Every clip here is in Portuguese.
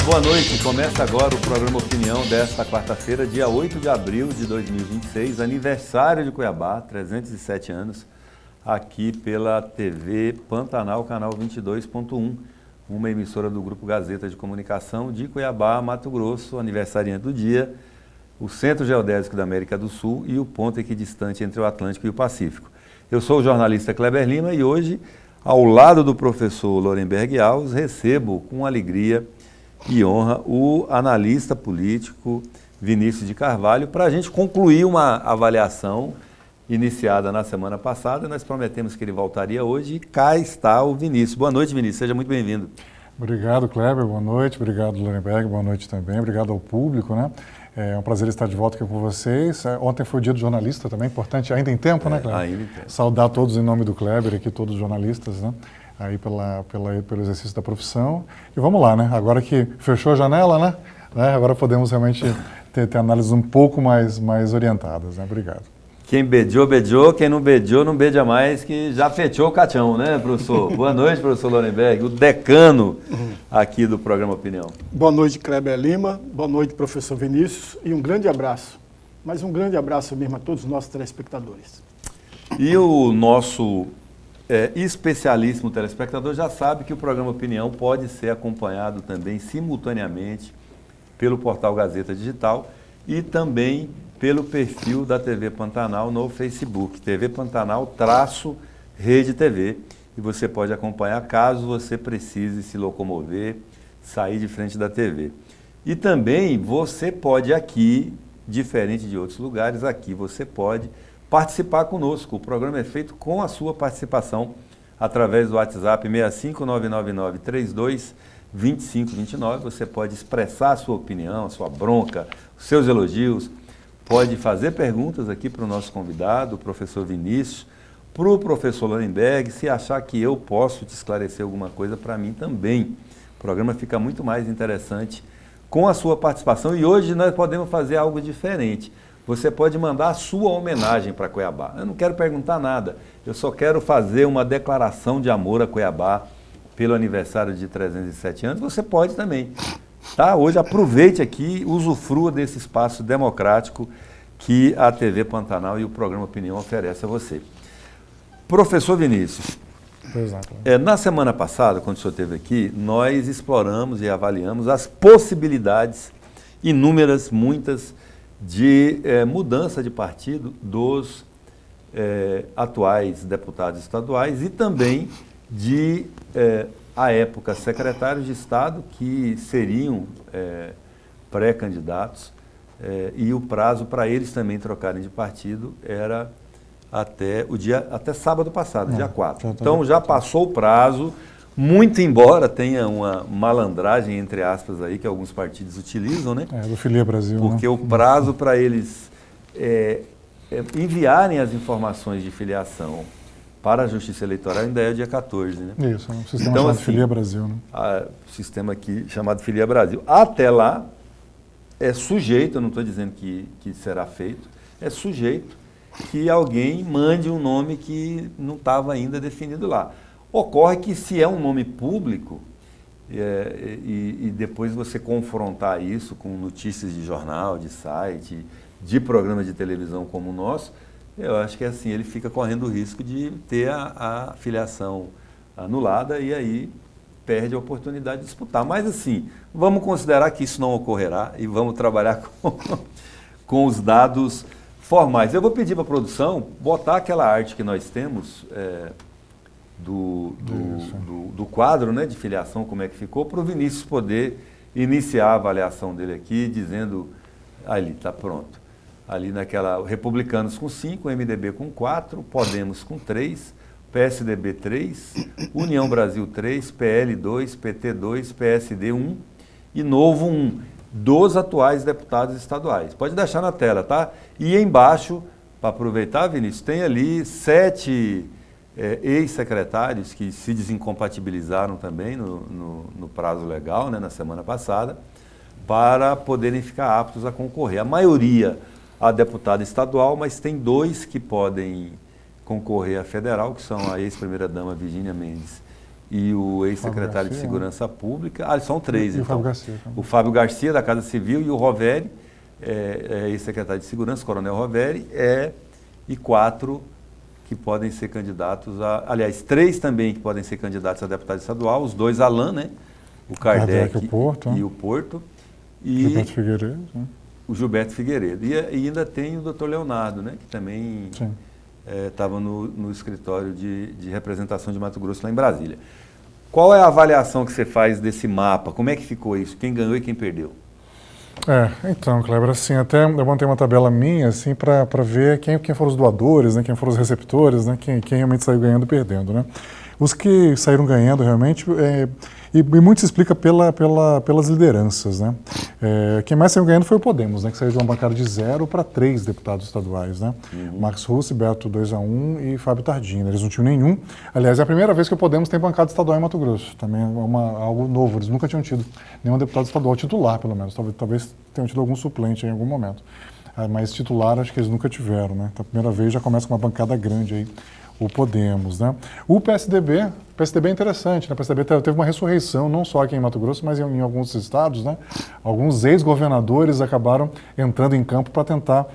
boa noite. Começa agora o programa Opinião desta quarta-feira, dia 8 de abril de 2026, aniversário de Cuiabá, 307 anos, aqui pela TV Pantanal, canal 22.1, uma emissora do Grupo Gazeta de Comunicação de Cuiabá, Mato Grosso, aniversariante do dia, o Centro Geodésico da América do Sul e o ponto equidistante entre o Atlântico e o Pacífico. Eu sou o jornalista Kleber Lima e hoje, ao lado do professor Lorenberg Alves, recebo com alegria e honra o analista político Vinícius de Carvalho para a gente concluir uma avaliação iniciada na semana passada. Nós prometemos que ele voltaria hoje e cá está o Vinícius. Boa noite, Vinícius. Seja muito bem-vindo. Obrigado, Kleber. Boa noite. Obrigado, Lorenberg. Boa noite também. Obrigado ao público, né? É um prazer estar de volta aqui com vocês. Ontem foi o dia do jornalista também, importante, ainda em tempo, né, Kleber? Ainda em tempo. Saudar todos em nome do Kleber aqui, todos os jornalistas, né? Aí pelo exercício da profissão. E vamos lá, né? Agora que fechou a janela, né? Agora podemos realmente ter análises um pouco mais orientadas, né? Obrigado. Quem beijou, beijou. Quem não beija mais, que já fechou o caixão, né, professor? Boa noite, professor Lorenberg, o decano aqui do programa Opinião. Boa noite, Kleber Lima. Boa noite, professor Vinícius. E um grande abraço, mas um grande abraço mesmo a todos os nossos telespectadores. E o nosso especialíssimo telespectador já sabe que o programa Opinião pode ser acompanhado também simultaneamente pelo portal Gazeta Digital e também pelo perfil da TV Pantanal no Facebook, TV Pantanal-Rede TV, e você pode acompanhar caso você precise se locomover, sair de frente da TV. E também você pode aqui, diferente de outros lugares, aqui você pode participar conosco. O programa é feito com a sua participação através do WhatsApp 65999322529. Você pode expressar a sua opinião, a sua bronca, os seus elogios, pode fazer perguntas aqui para o nosso convidado, o professor Vinícius, para o professor Lorenberg, se achar que eu posso te esclarecer alguma coisa, para mim também. O programa fica muito mais interessante com a sua participação e hoje nós podemos fazer algo diferente. Você pode mandar a sua homenagem para Cuiabá. Eu não quero perguntar nada, eu só quero fazer uma declaração de amor a Cuiabá pelo aniversário de 307 anos. Você pode também. Tá? Hoje aproveite aqui, usufrua desse espaço democrático que a TV Pantanal e o programa Opinião oferece a você. Professor Vinícius, na semana passada, quando o senhor esteve aqui, nós exploramos e avaliamos as possibilidades, inúmeras, muitas, de mudança de partido dos atuais deputados estaduais e também de, à época, secretários de Estado que seriam pré-candidatos e o prazo para eles também trocarem de partido era até sábado passado, dia 4. Então já passou o prazo, muito embora tenha uma malandragem, entre aspas, aí que alguns partidos utilizam, né? Do Filia Brasil, porque né? o prazo para eles enviarem as informações de filiação para a Justiça Eleitoral ainda é o dia 14, né? Isso, um sistema chamado Filia Brasil, né? O sistema aqui chamado Filia Brasil. Até lá, é sujeito, eu não estou dizendo que será feito, é sujeito que alguém mande um nome que não estava ainda definido lá. Ocorre que se é um nome público, e depois você confrontar isso com notícias de jornal, de site, de programa de televisão como o nosso, eu acho que assim ele fica correndo o risco de ter a filiação anulada e aí perde a oportunidade de disputar. Mas assim, vamos considerar que isso não ocorrerá e vamos trabalhar com os dados formais. Eu vou pedir para a produção botar aquela arte que nós temos do quadro, né, de filiação, como é que ficou, para o Vinícius poder iniciar a avaliação dele aqui, dizendo, ali, está pronto. Ali naquela, Republicanos com 5, MDB com 4, Podemos com 3, PSDB 3, União Brasil 3, PL 2, PT 2, PSD 1 e Novo 1, dos atuais deputados estaduais. Pode deixar na tela, tá? E embaixo, para aproveitar, Vinícius, tem ali 7 ex-secretários que se desincompatibilizaram também no prazo legal, né, na semana passada, para poderem ficar aptos a concorrer. A maioria a deputada estadual, mas tem 2 que podem concorrer a federal, que são a ex-primeira-dama Virgínia Mendes e o ex-secretário de Garcia, Segurança Pública. Ah, são 3, E o então. Fábio Garcia. O Fábio Garcia, da Casa Civil, e o Roveri, ex-secretário de Segurança, Coronel Roveri, e 4 que podem ser candidatos aliás, 3 também que podem ser candidatos a deputado estadual, os 2 Alain, né? O Kardec e o Porto. E Gilberto Figueiredo. Né? o Gilberto Figueiredo. E ainda tem o Dr. Leonardo, né? Que também estava no escritório de representação de Mato Grosso, lá em Brasília. Qual é a avaliação que você faz desse mapa? Como é que ficou isso? Quem ganhou e quem perdeu? Então, Kleber, assim, até eu montei uma tabela minha, assim, para ver quem foram os doadores, né, quem foram os receptores, né, quem realmente saiu ganhando e perdendo, né. Os que saíram ganhando realmente, e muito se explica pelas lideranças, né. Quem mais saiu ganhando foi o Podemos, né, que saiu de uma bancada de 0 para 3 deputados estaduais, né. Max Russo, Beto 2-1 e Fábio Tardim, né, eles não tinham nenhum. Aliás, é a primeira vez que o Podemos tem bancada estadual em Mato Grosso, também é algo novo, eles nunca tinham tido nenhum deputado estadual titular, pelo menos, talvez tenham tido algum suplente em algum momento. Mas titular acho que eles nunca tiveram, né, então a primeira vez já começa com uma bancada grande aí, o Podemos, né. O PSDB é interessante, né? O PSDB teve uma ressurreição, não só aqui em Mato Grosso, mas em alguns estados, né? Alguns ex-governadores acabaram entrando em campo para tentar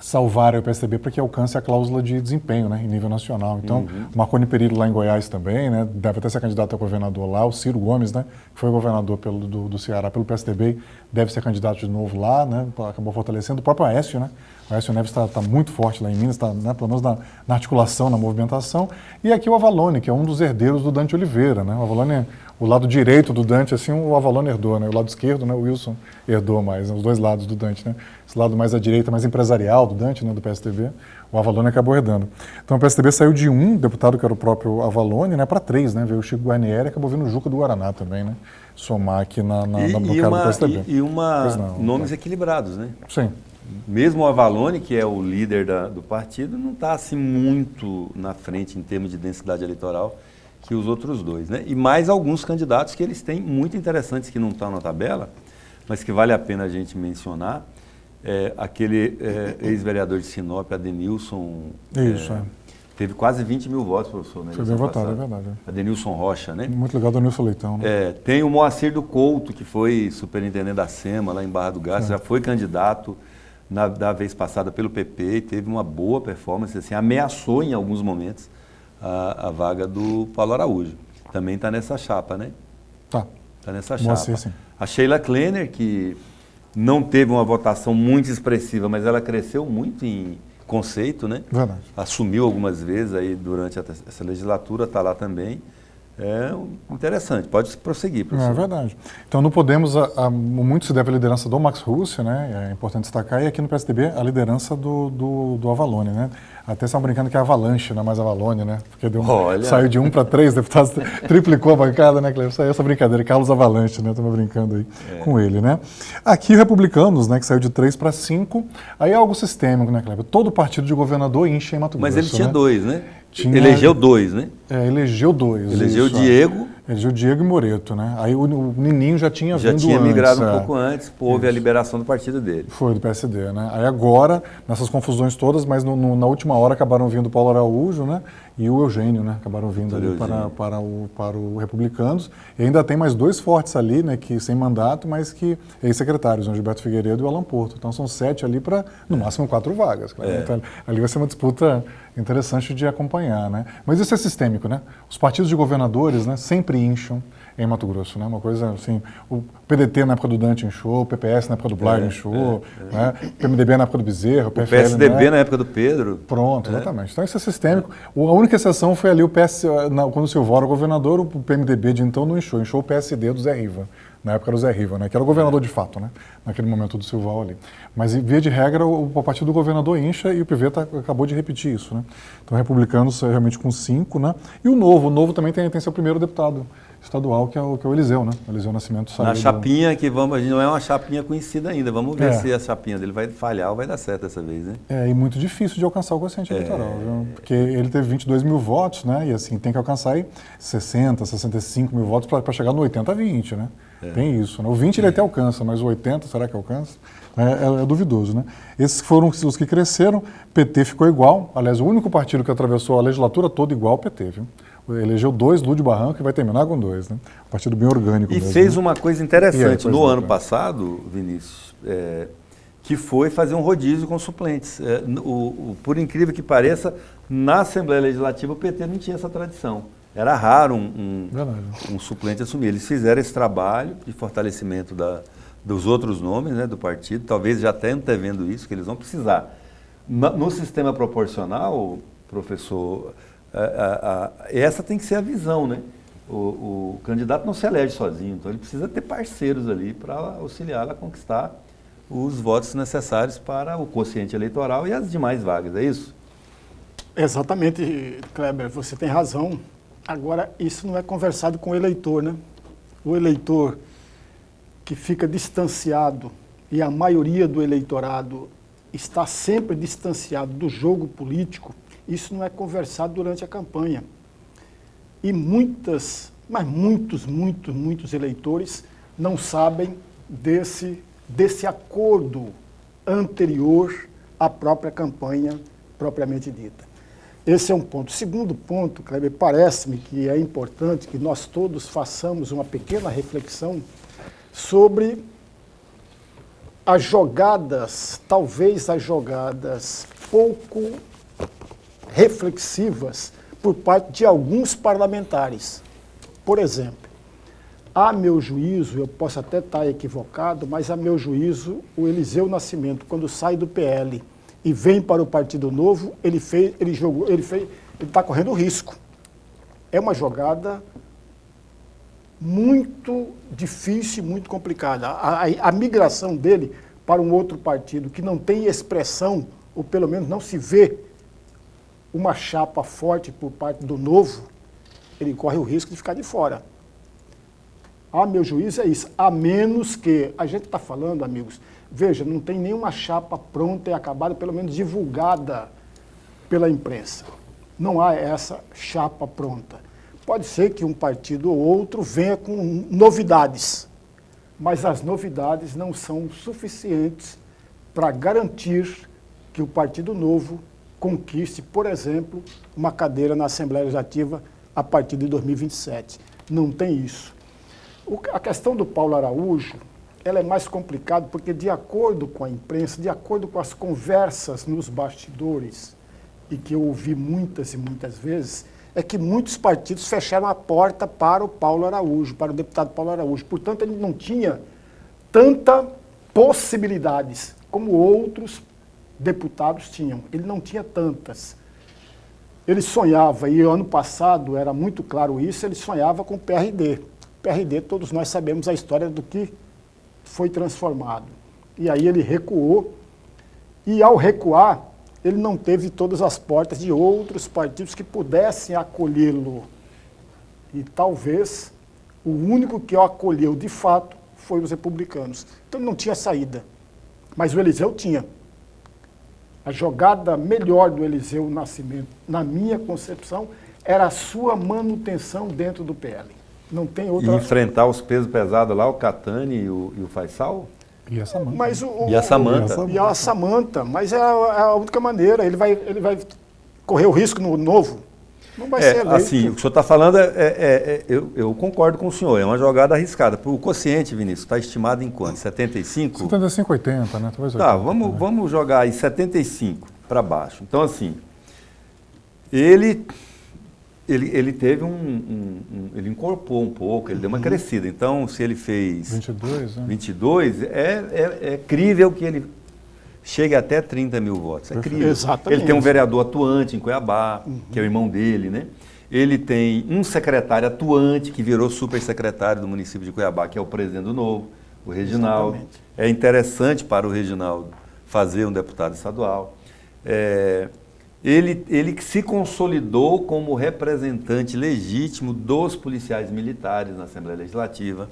salvar o PSDB para que alcance a cláusula de desempenho, né, em nível nacional. Então, Marconi Perillo lá em Goiás também, né, deve até ser candidato a governador lá, o Ciro Gomes, né, que foi governador do Ceará pelo PSDB, deve ser candidato de novo lá, né, acabou fortalecendo. O próprio Aécio, né, o Aécio Neves está muito forte lá em Minas, está, né, pelo menos na articulação, na movimentação. E aqui o Avalone, que é um dos herdeiros do Dante Oliveira, né, o Avalone, o lado direito do Dante, assim, o Avalone herdou, né, o lado esquerdo, né, o Wilson herdou mais, né, os dois lados do Dante, né, esse lado mais à direita, mais empresarial do Dante, né, do PSDB, o Avalone acabou herdando. Então o PSDB saiu de 1 deputado, que era o próprio Avalone, né, para 3, né, veio o Chico Guarnieri e acabou vindo o Juca do Guaraná também, né, somar aqui no cargo do PSDB. Nomes equilibrados, né? Sim. Mesmo o Avalone, que é o líder do partido, não está assim muito na frente em termos de densidade eleitoral que os outros 2, né? E mais alguns candidatos que eles têm muito interessantes que não estão na tabela, mas que vale a pena a gente mencionar. Aquele ex-vereador de Sinop, Adenilson, teve quase 20 mil votos, professor. Né, foi bem votado, é verdade. Adenilson Rocha, né? Muito legal do Adenilson Leitão. Né? Tem o Moacir do Couto, que foi superintendente da SEMA, lá em Barra do Garça, já foi candidato da vez passada pelo PP, teve uma boa performance, assim, ameaçou em alguns momentos a vaga do Paulo Araújo. Também está nessa chapa, né? Tá. Está nessa chapa. Sim. A Sheila Klenner, que não teve uma votação muito expressiva, mas ela cresceu muito em conceito, né? Verdade. Assumiu algumas vezes aí durante essa legislatura, está lá também. Interessante, pode prosseguir, professor. É verdade. Então, no Podemos, muito se deve à liderança do Max Russo, né? É importante destacar, e aqui no PSDB, a liderança do Avalone, né? Até estavam brincando que é Avalanche, não é mais Avalone, né? Porque saiu de 1 para 3 deputados, triplicou a bancada, né, Cleber? Saiu essa brincadeira, Carlos Avalanche, né? Estamos brincando aí com ele, né? Aqui, o Republicanos, né, que saiu de 3 para 5, aí é algo sistêmico, né, Cleber? Todo partido de governador enche em Mato Grosso. Mas ele tinha 2, né? Elegeu 2, né? Elegeu 2. Elegeu o Diego. Elegeu o Diego e Moreto, né? Aí o Nininho já tinha vindo antes. Já tinha migrado um pouco antes, houve a liberação do partido dele. Foi, do PSD, né? Aí agora, nessas confusões todas, mas na última hora acabaram vindo o Paulo Araújo, né? E o Eugênio, né? Acabaram vindo ali para o Republicanos. E ainda tem mais 2 fortes ali, né? Que sem mandato, mas que ex-secretários, o Gilberto Figueiredo e o Alan Porto. Então são 7 ali para, no máximo, 4 vagas. Então, ali vai ser uma disputa interessante de acompanhar, né? Mas isso é sistêmico, né? Os partidos de governadores, né, sempre incham em Mato Grosso, né? Uma coisa assim, o PDT na época do Dante inchou, o PPS na época do Blair inchou, né? O PMDB na época do Bezerra, o PFL, PSDB na época do Pedro. Pronto, exatamente. Então isso é sistêmico. A única exceção foi ali o quando o Silvio era governador, o PMDB de então não inchou o PSD do Zé Riva. Na época era o Zé Riva, né? Que era o governador de fato, né? Naquele momento do Silval ali. Mas, via de regra, o partido do governador incha e o PV acabou de repetir isso, né? Então, republicanos realmente com 5, né? E o Novo também tem seu primeiro deputado estadual, que é o Eliseu, né? O Eliseu Nascimento saiu. Na chapinha que a gente não é uma chapinha conhecida ainda. Vamos ver se a chapinha dele vai falhar ou vai dar certo dessa vez, né? E muito difícil de alcançar o quociente eleitoral, viu? Porque ele teve 22 mil votos, né? E assim, tem que alcançar aí 60, 65 mil votos para chegar no 80-20, né? Tem isso, né? O 20 ele até alcança, mas o 80, será que alcança? É duvidoso, né? Esses foram os que cresceram, PT ficou igual, aliás, o único partido que atravessou a legislatura toda igual, o PT, viu? elegeu 2, Lúdio Barranco, e vai terminar com 2, né? Um partido bem orgânico E mesmo, fez né? uma coisa interessante no ano cara? passado, Vinícius, que foi fazer um rodízio com suplentes. Por incrível que pareça, na Assembleia Legislativa o PT não tinha essa tradição. Era raro um suplente assumir. Eles fizeram esse trabalho de fortalecimento dos outros nomes, né, do partido, talvez já até antevendo isso, que eles vão precisar. No sistema proporcional, professor, essa tem que ser a visão, né? O candidato não se elege sozinho, então ele precisa ter parceiros ali para auxiliá-lo a conquistar os votos necessários para o quociente eleitoral e as demais vagas, é isso? Exatamente, Kleber, você tem razão. Agora, isso não é conversado com o eleitor, né? O eleitor que fica distanciado, e a maioria do eleitorado está sempre distanciado do jogo político, isso não é conversado durante a campanha. E muitos eleitores não sabem desse acordo anterior à própria campanha propriamente dita. Esse é um ponto. Segundo ponto, Kleber, parece-me que é importante que nós todos façamos uma pequena reflexão sobre as jogadas, talvez as jogadas pouco reflexivas por parte de alguns parlamentares. Por exemplo, a meu juízo, eu posso até estar equivocado, mas a meu juízo, o Eliseu Nascimento, quando sai do PL e vem para o Partido Novo, ele está correndo risco. É uma jogada muito difícil e muito complicada. A migração dele para um outro partido que não tem expressão, ou pelo menos não se vê uma chapa forte por parte do Novo, ele corre o risco de ficar de fora. A meu juízo é isso, a menos que, a gente está falando, amigos, veja, não tem nenhuma chapa pronta e acabada, pelo menos divulgada pela imprensa. Não há essa chapa pronta. Pode ser que um partido ou outro venha com novidades, mas as novidades não são suficientes para garantir que o Partido Novo conquiste, por exemplo, uma cadeira na Assembleia Legislativa a partir de 2027. Não tem isso. A questão do Paulo Araújo, ela é mais complicada porque, de acordo com a imprensa, de acordo com as conversas nos bastidores, e que eu ouvi muitas e muitas vezes, é que muitos partidos fecharam a porta para o Paulo Araújo, para o deputado Paulo Araújo. Portanto, ele não tinha tantas possibilidades como outros deputados tinham. Ele não tinha tantas. Ele sonhava, e ano passado era muito claro isso, ele sonhava com o PRD. PRD, todos nós sabemos a história do que foi transformado. E aí ele recuou, e ao recuar, ele não teve todas as portas de outros partidos que pudessem acolhê-lo. E talvez o único que o acolheu de fato foi os republicanos. Então ele não tinha saída, mas o Eliseu tinha. A jogada melhor do Eliseu Nascimento, na minha concepção, era a sua manutenção dentro do PL. Não tem outra... E enfrentar os pesos pesados lá, o Catani e o Faisal? E a Samanta. Mas E a Samanta. E a Samanta, mas é a única maneira. Ele vai correr o risco no Novo. Não vai ser eleito. Assim, o que o senhor está falando, eu concordo com o senhor, é uma jogada arriscada. O quociente, Vinícius, está estimado em quanto? 75? 75, 80, né? Talvez 80. Tá, vamos jogar aí 75 para baixo. Então, assim, ele teve ele incorporou um pouco, ele deu uma crescida. Então, se ele fez 22, é crível que ele chegue até 30 mil votos. É crível. Exatamente. Ele tem um vereador atuante em Cuiabá, que é o irmão dele, né? Ele tem um secretário atuante que virou supersecretário do município de Cuiabá, que é o presidente do Novo, o Reginaldo. Exatamente. É interessante para o Reginaldo fazer um deputado estadual. Ele que se consolidou como representante legítimo dos policiais militares na Assembleia Legislativa,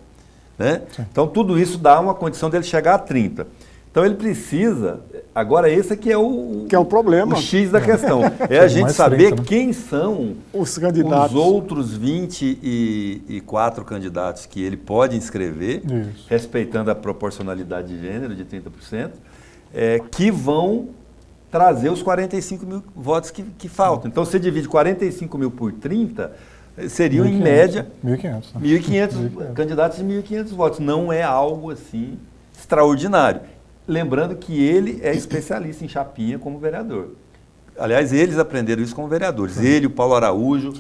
né? Então, tudo isso dá uma condição dele chegar a 30. Então, ele precisa... Agora, esse aqui é o problema. O X da questão. É a gente saber 30, né? quem são os candidatos. Os outros 24 candidatos que ele pode inscrever, Isso. respeitando a proporcionalidade de gênero de 30%, que vão trazer os 45 mil votos que faltam. Então, você divide 45 mil por 30, Seriam, em média, 1.500. 1.500 candidatos de 1.500 votos. Não é algo assim extraordinário. Lembrando que ele é especialista em chapinha como vereador. Aliás, eles aprenderam isso como vereadores. Sim. Ele, o Paulo Araújo,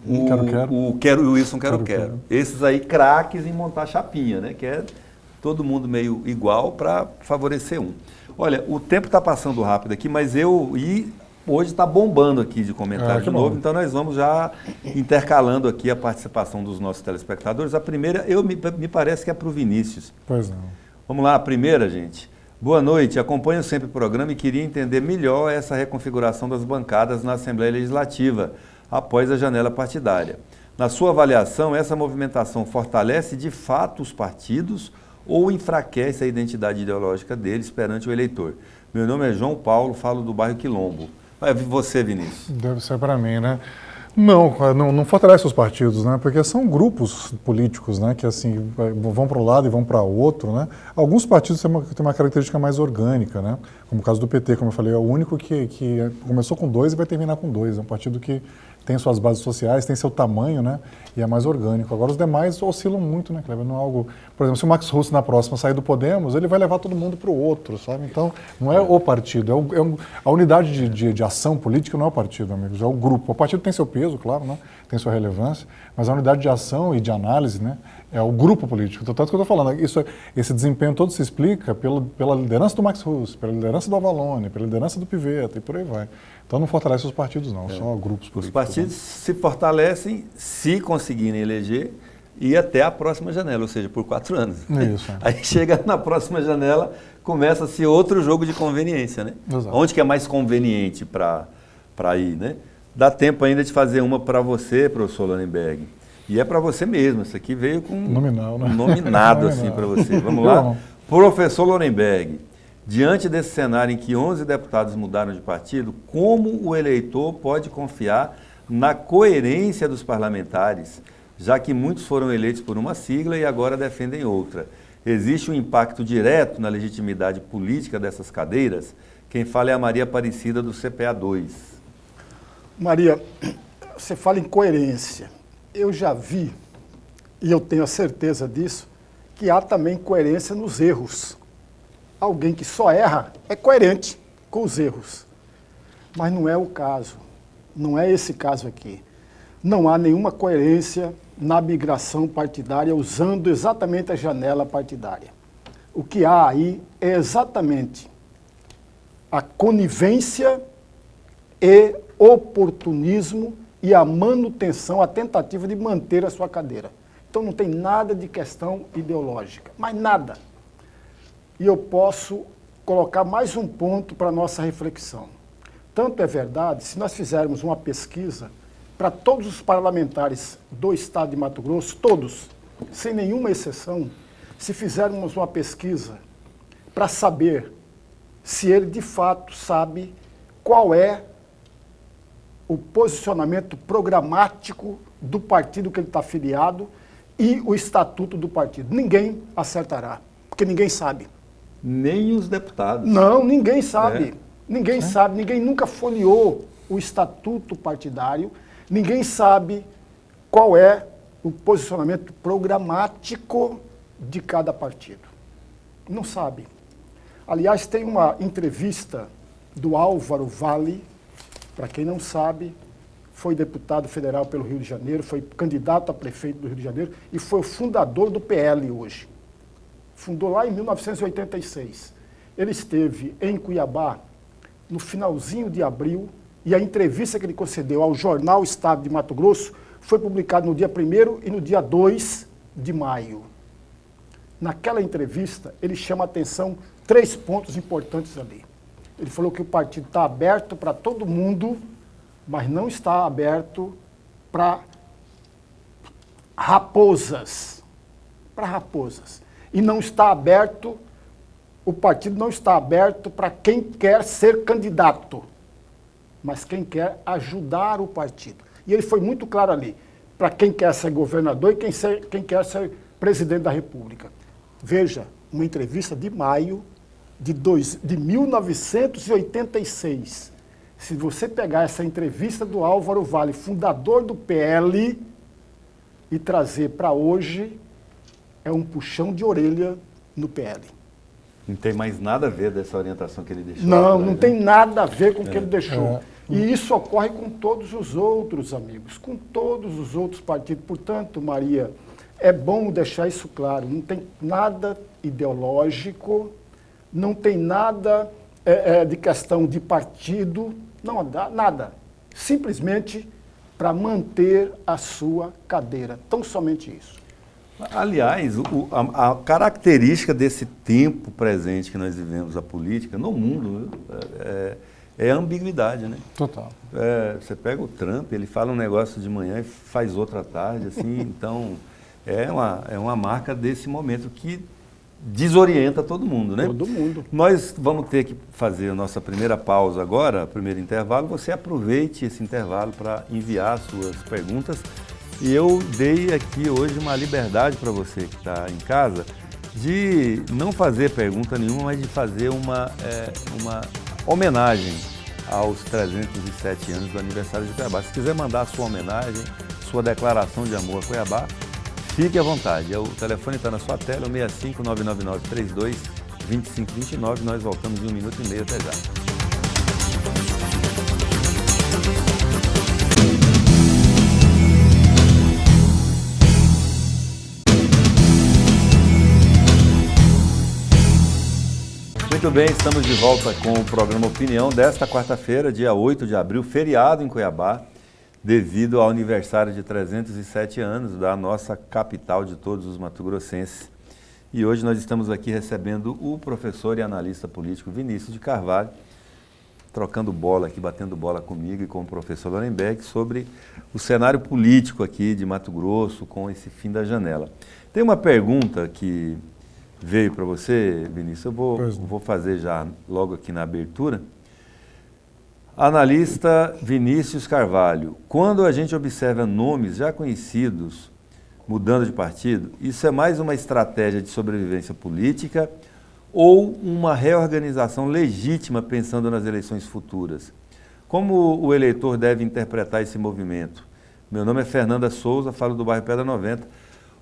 o Wilson Quero. Esses aí, craques em montar chapinha, né? Que é todo mundo meio igual para favorecer um. Olha, o tempo está passando rápido aqui, mas hoje está bombando aqui de comentário de novo, então nós vamos já intercalando aqui a participação dos nossos telespectadores. A primeira, me parece que é para o Vinícius. Pois não. Vamos lá, a primeira, gente. Boa noite, acompanho sempre o programa e queria entender melhor essa reconfiguração das bancadas na Assembleia Legislativa após a janela partidária. Na sua avaliação, essa movimentação fortalece de fato os partidos ou enfraquece a identidade ideológica deles perante o eleitor? Meu nome é João Paulo, falo do bairro Quilombo. Você, Vinícius? Deve ser para mim, né? Não fortalece os partidos, né? Porque são grupos políticos, né? Que assim vão para um lado e vão para o outro, né? Alguns partidos têm uma característica mais orgânica, né? Como o caso do PT, como eu falei, é o único que começou com 2 e vai terminar com 2. É um partido que tem suas bases sociais, tem seu tamanho, né? E é mais orgânico. Agora os demais oscilam muito, né, Kleber? Não é algo... Por exemplo, se o Max Russo na próxima sair do Podemos, ele vai levar todo mundo para o outro, sabe? Então, não é o partido, a unidade de ação política não é o partido, amigos, é o grupo. O partido tem seu peso, claro, né? Tem sua relevância, mas a unidade de ação e de análise, né? É o grupo político. Então, tanto que eu estou falando, esse desempenho todo se explica pela liderança do Max Russo, pela liderança do Avalone, pela liderança do Pivetta e por aí vai. Então não fortalece os partidos não, só grupos políticos. Os partidos se fortalecem se conseguirem eleger e até a próxima janela, ou seja, por 4 anos. Isso. Aí chega na próxima janela, começa-se outro jogo de conveniência, né? Exato. Onde que é mais conveniente para ir, né? Dá tempo ainda de fazer uma para você, professor Lorenberg. E é para você mesmo, isso aqui veio com nominal, né? Nominado assim para você. Vamos lá? Professor Lorenberg, diante desse cenário em que 11 deputados mudaram de partido, como o eleitor pode confiar na coerência dos parlamentares, já que muitos foram eleitos por uma sigla e agora defendem outra? Existe um impacto direto na legitimidade política dessas cadeiras? Quem fala é a Maria Aparecida do CPA 2. Maria, você fala em coerência. Eu já vi, e eu tenho a certeza disso, que há também coerência nos erros. Alguém que só erra é coerente com os erros. Mas não é o caso. Não é esse caso aqui. Não há nenhuma coerência na migração partidária usando exatamente a janela partidária. O que há aí é exatamente a conivência e oportunismo e a manutenção, a tentativa de manter a sua cadeira. Então não tem nada de questão ideológica, mas nada. E eu posso colocar mais um ponto para a nossa reflexão. Tanto é verdade, se nós fizermos uma pesquisa para todos os parlamentares do estado de Mato Grosso, todos, sem nenhuma exceção, se fizermos uma pesquisa para saber se ele de fato sabe qual é o posicionamento programático do partido que ele está afiliado e o estatuto do partido. Ninguém acertará, porque ninguém sabe. Nem os deputados. Não, ninguém sabe. Ninguém sabe, ninguém nunca folheou o estatuto partidário, ninguém sabe qual é o posicionamento programático de cada partido. Não sabe. Aliás, tem uma entrevista do Álvaro Vale, para quem não sabe, foi deputado federal pelo Rio de Janeiro, foi candidato a prefeito do Rio de Janeiro e foi o fundador do PL hoje. Fundou lá em 1986. Ele esteve em Cuiabá no finalzinho de abril e a entrevista que ele concedeu ao jornal Estado de Mato Grosso foi publicada no dia 1º e no dia 2 de maio. Naquela entrevista, ele chama a atenção 3 pontos importantes ali. Ele falou que o partido está aberto para todo mundo, mas não está aberto para raposas. Para raposas. E não está aberto, o partido não está aberto para quem quer ser candidato, mas quem quer ajudar o partido. E ele foi muito claro ali, para quem quer ser governador e quem quer ser presidente da República. Veja, uma entrevista de maio de 1986. Se você pegar essa entrevista do Álvaro Vale, fundador do PL, e trazer para hoje é um puxão de orelha no PL. Não tem mais nada a ver dessa orientação que ele deixou. Não, atrás, não né? tem nada a ver com o que ele deixou. E isso ocorre com todos os outros amigos, com todos os outros partidos. Portanto, Maria, é bom deixar isso claro. Não tem nada ideológico, não tem nada de questão de partido, não dá nada. Simplesmente para manter a sua cadeira. Tão somente isso. Aliás, a característica desse tempo presente que nós vivemos, a política, no mundo, é a ambiguidade, né? Total. Você pega o Trump, ele fala um negócio de manhã e faz outra à tarde, assim, então é uma marca desse momento que desorienta todo mundo, né? Todo mundo. Nós vamos ter que fazer a nossa primeira pausa agora, primeiro intervalo. Você aproveite esse intervalo para enviar suas perguntas. E eu dei aqui hoje uma liberdade para você que está em casa de não fazer pergunta nenhuma, mas de fazer uma homenagem aos 307 anos do aniversário de Cuiabá. Se quiser mandar a sua homenagem, sua declaração de amor a Cuiabá, fique à vontade. O telefone está na sua tela, o 65 999 32 2529. Nós voltamos em 1 minuto e meio até já. Muito bem, estamos de volta com o programa Opinião desta quarta-feira, dia 8 de abril, feriado em Cuiabá, devido ao aniversário de 307 anos da nossa capital de todos os mato-grossenses. E hoje nós estamos aqui recebendo o professor e analista político Vinícius de Carvalho, trocando bola aqui, batendo bola comigo e com o professor Lorenbeck sobre o cenário político aqui de Mato Grosso com esse fim da janela. Tem uma pergunta que veio para você, Vinícius, eu vou fazer já logo aqui na abertura. Analista Vinícius Carvalho, quando a gente observa nomes já conhecidos mudando de partido, isso é mais uma estratégia de sobrevivência política ou uma reorganização legítima pensando nas eleições futuras? Como o eleitor deve interpretar esse movimento? Meu nome é Fernanda Souza, falo do bairro Pedra 90.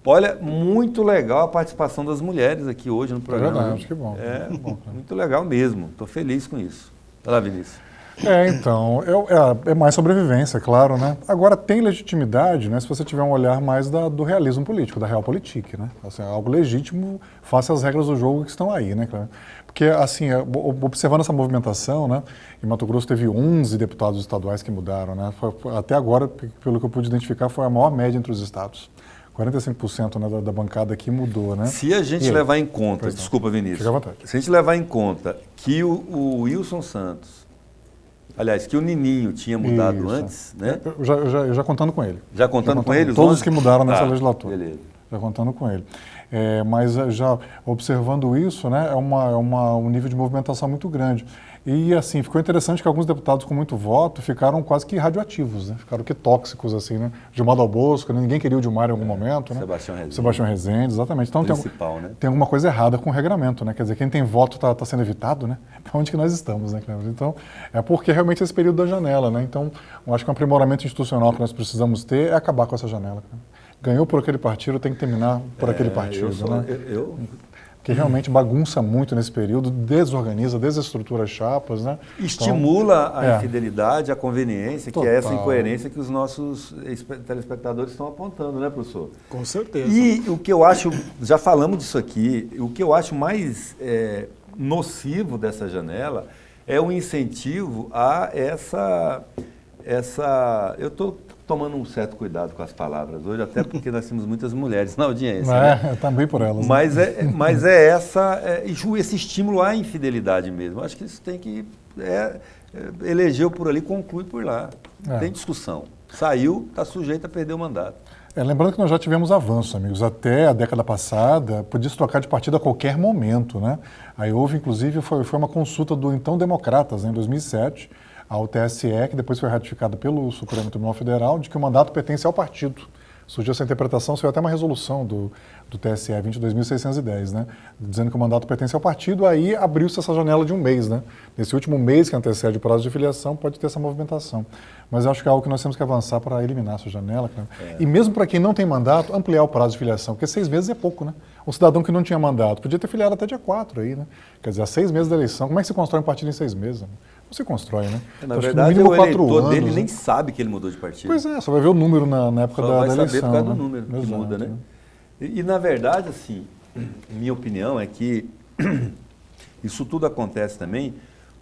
Olha, muito legal a participação das mulheres aqui hoje no programa. É verdade, que bom. Muito legal mesmo, estou feliz com isso. Vai lá, Vinícius. Então, é mais sobrevivência, claro, né? Agora, tem legitimidade, né, se você tiver um olhar mais do realismo político, da realpolitik, né? Assim, algo legítimo, face às regras do jogo que estão aí, né, claro? Porque, assim, observando essa movimentação, né, em Mato Grosso teve 11 deputados estaduais que mudaram, né? Até agora, pelo que eu pude identificar, foi a maior média entre os estados. 45%, né, da bancada aqui mudou, né? Se a gente levar em conta, desculpa, Vinícius, fica à vontade. Se a gente levar em conta que o Wilson Santos, aliás, que o Nininho tinha mudado antes, né? Já contando com ele. Já contando com ele? Todos que mudaram nessa legislatura. Beleza. Já contando com ele. Mas já observando isso, né, é um nível de movimentação muito grande. E assim, ficou interessante que alguns deputados com muito voto ficaram quase que radioativos, né? Ficaram que tóxicos, assim, né? Gilmar Dal Bosco, né? Ninguém queria o Gilmar em algum momento, né? Sebastião Rezende, exatamente. Então né? Tem alguma coisa errada com o regramento, né? Quer dizer, quem tem voto está sendo evitado, né? Para onde que nós estamos, né, Cleber? Então, é porque realmente esse período da janela, né? Então, eu acho que um aprimoramento institucional que nós precisamos ter é acabar com essa janela. Né? Ganhou por aquele partido, tem que terminar por aquele partido, né? Que realmente bagunça muito nesse período, desorganiza, desestrutura as chapas, né? Estimula então, a infidelidade, a conveniência, Total. Que é essa incoerência que os nossos telespectadores estão apontando, né, professor? Com certeza. E o que eu acho, já falamos disso aqui, o que eu acho mais nocivo dessa janela é o incentivo a eu estou tomando um certo cuidado com as palavras hoje, até porque nós temos muitas mulheres na audiência. Né? Também por elas. Mas esse estímulo à infidelidade mesmo. Acho que isso tem que elegeu por ali, conclui por lá. Tem discussão. Saiu, está sujeito a perder o mandato. Lembrando que nós já tivemos avanços, amigos. Até a década passada, podia se trocar de partido a qualquer momento, né? Aí houve, inclusive, foi uma consulta do então Democratas, né, em 2007, ao TSE, que depois foi ratificado pelo Supremo Tribunal Federal, de que o mandato pertence ao partido. surgiu essa interpretação, saiu até uma resolução do TSE 22.610, né? Dizendo que o mandato pertence ao partido, aí abriu-se essa janela de um mês, né? Nesse último mês que antecede o prazo de filiação, pode ter essa movimentação. Mas eu acho que é algo que nós temos que avançar para eliminar essa janela. E mesmo para quem não tem mandato, ampliar o prazo de filiação, porque 6 meses é pouco, né? Um cidadão que não tinha mandato podia ter filiado até dia 4 aí, né? Quer dizer, há 6 meses da eleição, como é que se constrói um partido em 6 meses? Né? Não se constrói, né? Na então, verdade, no o eleitor anos, dele né? nem sabe que ele mudou de partido. Pois é, só vai ver o número na época da eleição. Só vai saber por causa né? do número que Exato, muda, né? E, na verdade, assim, minha opinião é que isso tudo acontece também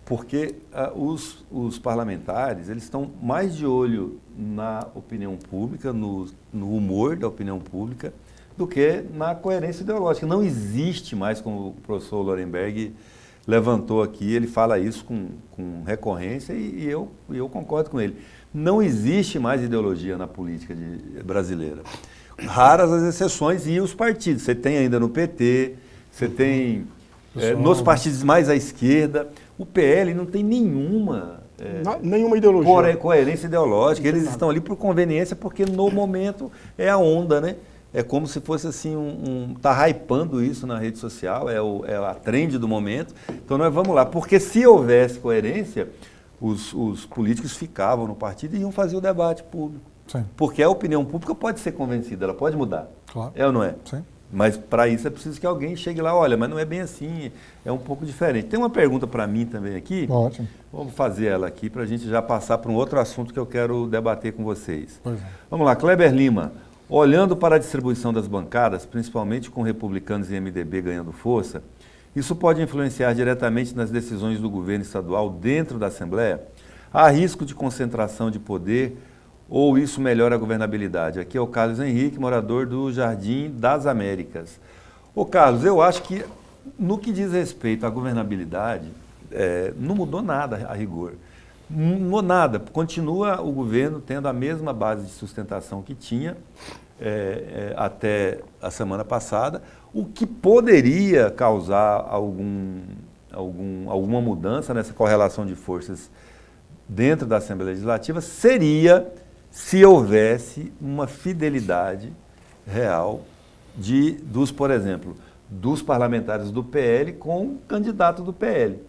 porque os parlamentares, eles estão mais de olho na opinião pública, no humor da opinião pública, do que na coerência ideológica. Não existe mais, como o professor Lorenberg levantou aqui, ele fala isso com recorrência e eu concordo com ele. Não existe mais ideologia na política brasileira. Raras as exceções e os partidos. Você tem ainda no PT, você tem nos partidos mais à esquerda. O PL não tem nenhuma ideologia. Coerência ideológica. Eles estão ali por conveniência, porque no momento é a onda, né? É como se fosse assim, tá hypando isso na rede social, é a trend do momento. Então nós vamos lá, porque se houvesse coerência, os políticos ficavam no partido e iam fazer o debate público. Sim. Porque a opinião pública pode ser convencida, ela pode mudar. Claro. É ou não é? Sim. Mas para isso é preciso que alguém chegue lá, olha, mas não é bem assim, é um pouco diferente. Tem uma pergunta para mim também aqui. Ótimo. Vamos fazer ela aqui para a gente já passar para um outro assunto que eu quero debater com vocês. Pois é. Vamos lá, Kleber Lima. Olhando para a distribuição das bancadas, principalmente com republicanos e MDB ganhando força, isso pode influenciar diretamente nas decisões do governo estadual dentro da Assembleia? Há risco de concentração de poder ou isso melhora a governabilidade? Aqui é o Carlos Henrique, morador do Jardim das Américas. Ô Carlos, eu acho que no que diz respeito à governabilidade, não mudou nada a rigor. Não mudou nada. Continua o governo tendo a mesma base de sustentação que tinha até a semana passada, o que poderia causar alguma mudança nessa correlação de forças dentro da Assembleia Legislativa seria se houvesse uma fidelidade real por exemplo, dos parlamentares do PL com o candidato do PL,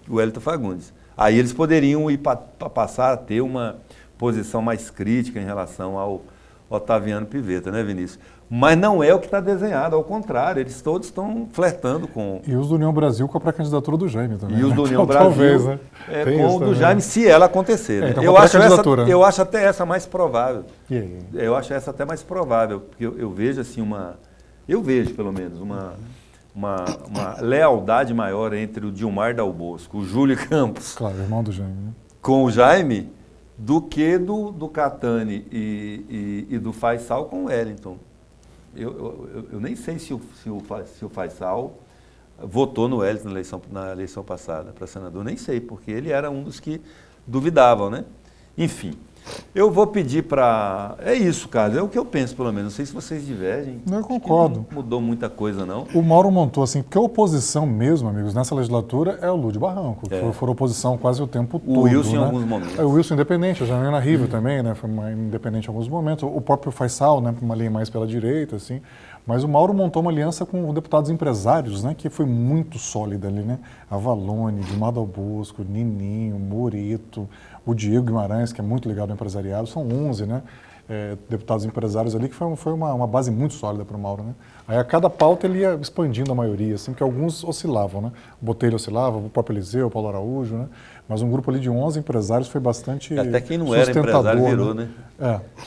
o Wellington Fagundes. Aí eles poderiam passar a ter uma posição mais crítica em relação ao Otaviano Pivetta, né, Vinícius? Mas não é o que está desenhado, ao contrário, eles todos estão flertando com... E os do União Brasil com a pré-candidatura do Jaime também. E os do União Talvez, Brasil né? com o do Jaime, se ela acontecer. Né? Então, eu acho até essa mais provável. Yeah. Eu acho essa até mais provável, porque eu vejo assim eu vejo pelo menos uma lealdade maior entre o Dilmar Dal Bosco, o Júlio Campos, claro, irmão do Jaime, né? com o Jaime, do que do Catani e do Faisal com o Wellington. Eu nem sei se o Faisal votou no Wellington na eleição passada para senador, nem sei, porque ele era um dos que duvidavam, né? Enfim, eu vou pedir para... É isso, Carlos, é o que eu penso, pelo menos. Não sei se vocês divergem. Eu concordo. Não mudou muita coisa, não. O Mauro montou assim, porque a oposição mesmo, amigos, nessa legislatura é o Lúdio Barranco. Foram oposição quase o tempo todo. O Wilson, né? em alguns momentos. O Wilson independente, a Janina Riva também, né? Foi independente em alguns momentos. O próprio Faisal, né? Uma linha mais pela direita, assim. Mas o Mauro montou uma aliança com deputados empresários, né? Que foi muito sólida ali, né? Avalone, Dilmar Dal Bosco, Nininho, Morito, o Diego Guimarães, que é muito ligado ao empresariado. São 11, né? Deputados empresários ali, que foi uma base muito sólida para o Mauro, né? Aí a cada pauta ele ia expandindo a maioria, assim, porque alguns oscilavam, né? O Botelho oscilava, o próprio Eliseu, o Paulo Araújo, né? Mas um grupo ali de 11 empresários foi bastante até quem não era empresário virou, né?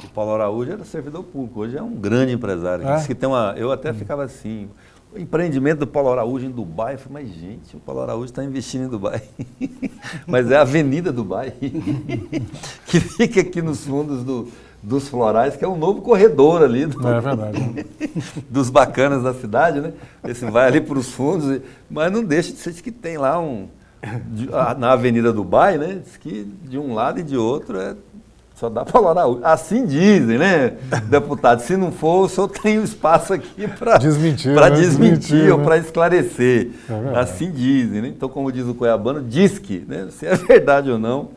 O Paulo Araújo era servidor público, hoje é um grande empresário. Diz que eu até ficava assim, o empreendimento do Paulo Araújo em Dubai, eu falei, mas gente, o Paulo Araújo está investindo em Dubai. Mas é a Avenida Dubai, que fica aqui nos fundos dos Florais, que é um novo corredor ali. É verdade. Dos bacanas da cidade, né? Esse vai ali para os fundos, mas não deixa de ser que tem lá na Avenida Dubai, né? Diz que de um lado e de outro só dá Paulo Araújo. Assim dizem, né, deputado? Se não for, o senhor tem um espaço aqui para desmentir ou para esclarecer. Assim dizem, né? Então, como diz o Cuiabano, diz que, né? Se é verdade ou não,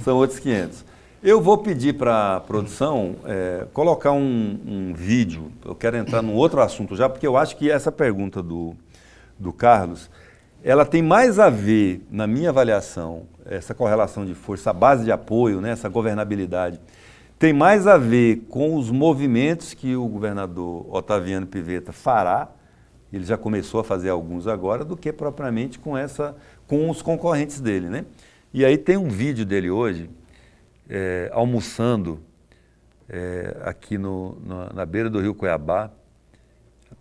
são outros 500. Eu vou pedir para a produção colocar um vídeo. Eu quero entrar num outro assunto já, porque eu acho que essa pergunta do Carlos, ela tem mais a ver, na minha avaliação, essa correlação de força, a base de apoio, né, essa governabilidade, tem mais a ver com os movimentos que o governador Otaviano Pivetta fará, ele já começou a fazer alguns agora, do que propriamente com os concorrentes dele, né? E aí tem um vídeo dele hoje, almoçando aqui na beira do rio Cuiabá,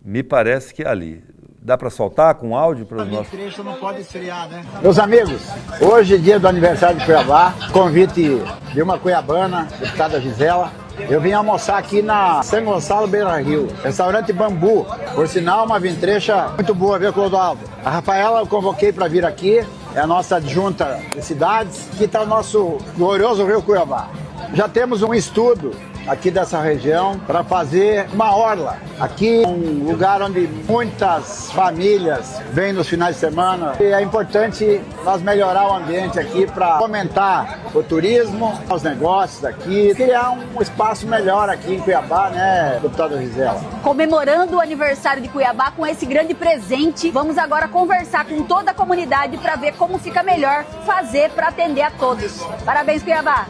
me parece que é ali. Dá para soltar com áudio para os nossos... Não pode esfriar, né? Meus amigos, hoje é dia do aniversário de Cuiabá, convite de uma cuiabana, deputada Gisela. Eu vim almoçar aqui na São Gonçalo Beira Rio, restaurante Bambu. Por sinal, uma vintrecha muito boa, viu, Clodoaldo? A Rafaela eu convoquei para vir aqui, é a nossa adjunta de cidades, que está o nosso glorioso Rio Cuiabá. Já temos um estudo aqui dessa região para fazer uma orla. Aqui é um lugar onde muitas famílias vêm nos finais de semana e é importante nós melhorar o ambiente aqui para fomentar o turismo, os negócios aqui, criar um espaço melhor aqui em Cuiabá, né, deputada Gisela? Comemorando o aniversário de Cuiabá com esse grande presente, vamos agora conversar com toda a comunidade para ver como fica melhor fazer para atender a todos. Parabéns, Cuiabá!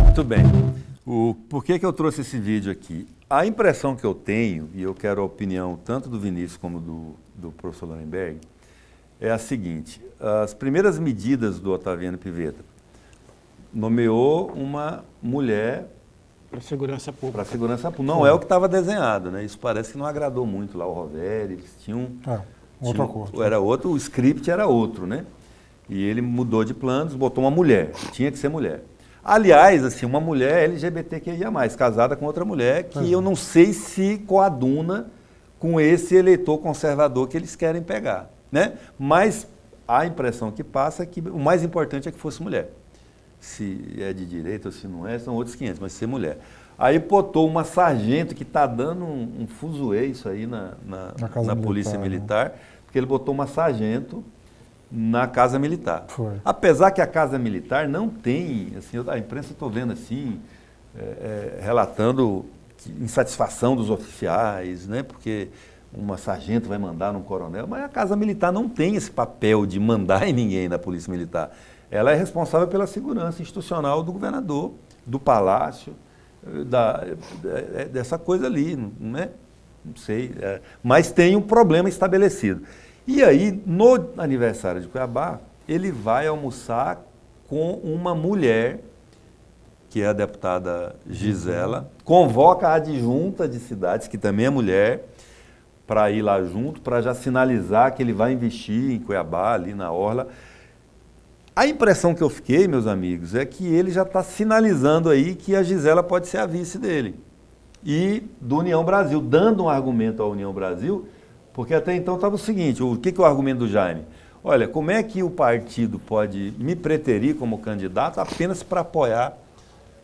Muito bem. Por que eu trouxe esse vídeo aqui? A impressão que eu tenho, e eu quero a opinião tanto do Vinícius como do professor Lorenberg, é a seguinte: as primeiras medidas do Otaviano Pivetta nomeou uma mulher Para segurança pública. para segurança pública. Não é o que estava desenhado, né? Isso parece que não agradou muito lá o Roveri, eles tinham... outro acordo. Era outro, o script era outro, né? E ele mudou de planos, botou uma mulher, tinha que ser mulher. Aliás, assim, uma mulher LGBTQIA+, casada com outra mulher, que eu não sei se coaduna com esse eleitor conservador que eles querem pegar, né? Mas a impressão que passa é que o mais importante é que fosse mulher. Se é de direita ou se não é, são outros 500, mas ser mulher. Aí botou uma sargento que está dando um fuzuê isso aí na Polícia Militar, porque ele botou uma sargento na Casa Militar. Foi. Apesar que a Casa Militar não tem, assim, a imprensa estou vendo assim, relatando insatisfação dos oficiais, né, porque uma sargento vai mandar num coronel, mas a Casa Militar não tem esse papel de mandar em ninguém na Polícia Militar. Ela é responsável pela segurança institucional do governador, do palácio, dessa coisa ali, né? Não sei, mas tem um problema estabelecido. E aí, no aniversário de Cuiabá, ele vai almoçar com uma mulher, que é a deputada Gisela, convoca a adjunta de cidades, que também é mulher, para ir lá junto, para já sinalizar que ele vai investir em Cuiabá, ali na orla. A impressão que eu fiquei, meus amigos, é que ele já está sinalizando aí que a Gisela pode ser a vice dele. E do União Brasil, dando um argumento à União Brasil, porque até então estava o seguinte, o que é o argumento do Jaime? Olha, como é que o partido pode me preterir como candidato apenas para apoiar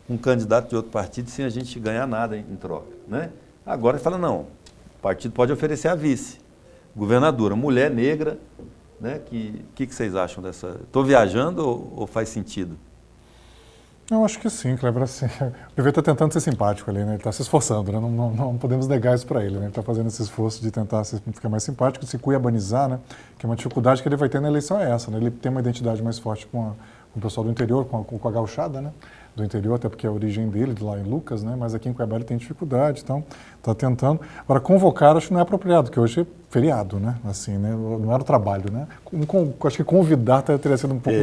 um candidato de outro partido sem a gente ganhar nada em troca, né? Agora ele fala, não, o partido pode oferecer a vice, governadora, mulher negra, né? Que vocês acham dessa? Estou viajando ou faz sentido? Eu acho que sim, Kleber, assim, o PV está tentando ser simpático ali, né? Ele está se esforçando, né? Não podemos negar isso para ele, né? Ele está fazendo esse esforço de tentar ficar mais simpático, se cuiabanizar, né? Que é uma dificuldade que ele vai ter na eleição é essa, né? Ele tem uma identidade mais forte com o pessoal do interior, com a gauchada, né? Do interior, até porque é a origem dele, de lá em Lucas, né? Mas aqui em Cuiabá ele tem dificuldade, então está tentando. Agora, convocar acho que não é apropriado, porque hoje é feriado, né? Assim, né? Não era o trabalho, né? Acho que convidar teria sido um pouco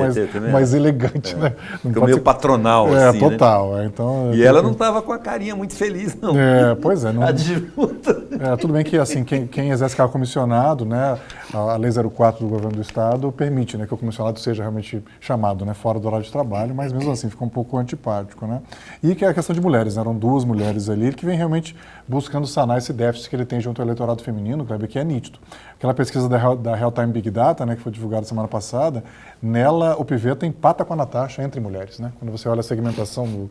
mais elegante, né? Ficou meio patronal, assim, total. Né? Então, e ela não estava com a carinha muito feliz, não. Pois é. Não, adjunta. Tudo bem que, assim, quem exerce cargo comissionado, né? A Lei 04 do Governo do Estado permite, né? Que o comissionado seja realmente chamado, né? Fora do horário de trabalho, mas mesmo assim fica um pouco antipático, né? E que é a questão de mulheres, né? Eram 2 mulheres ali que vem realmente buscando sanar esse déficit que ele tem junto ao eleitorado feminino, Kleber, que é nítido. Aquela pesquisa da Real Time Big Data, né, que foi divulgada semana passada, nela o Pivetta empata com a Natasha entre mulheres, né? Quando você olha a segmentação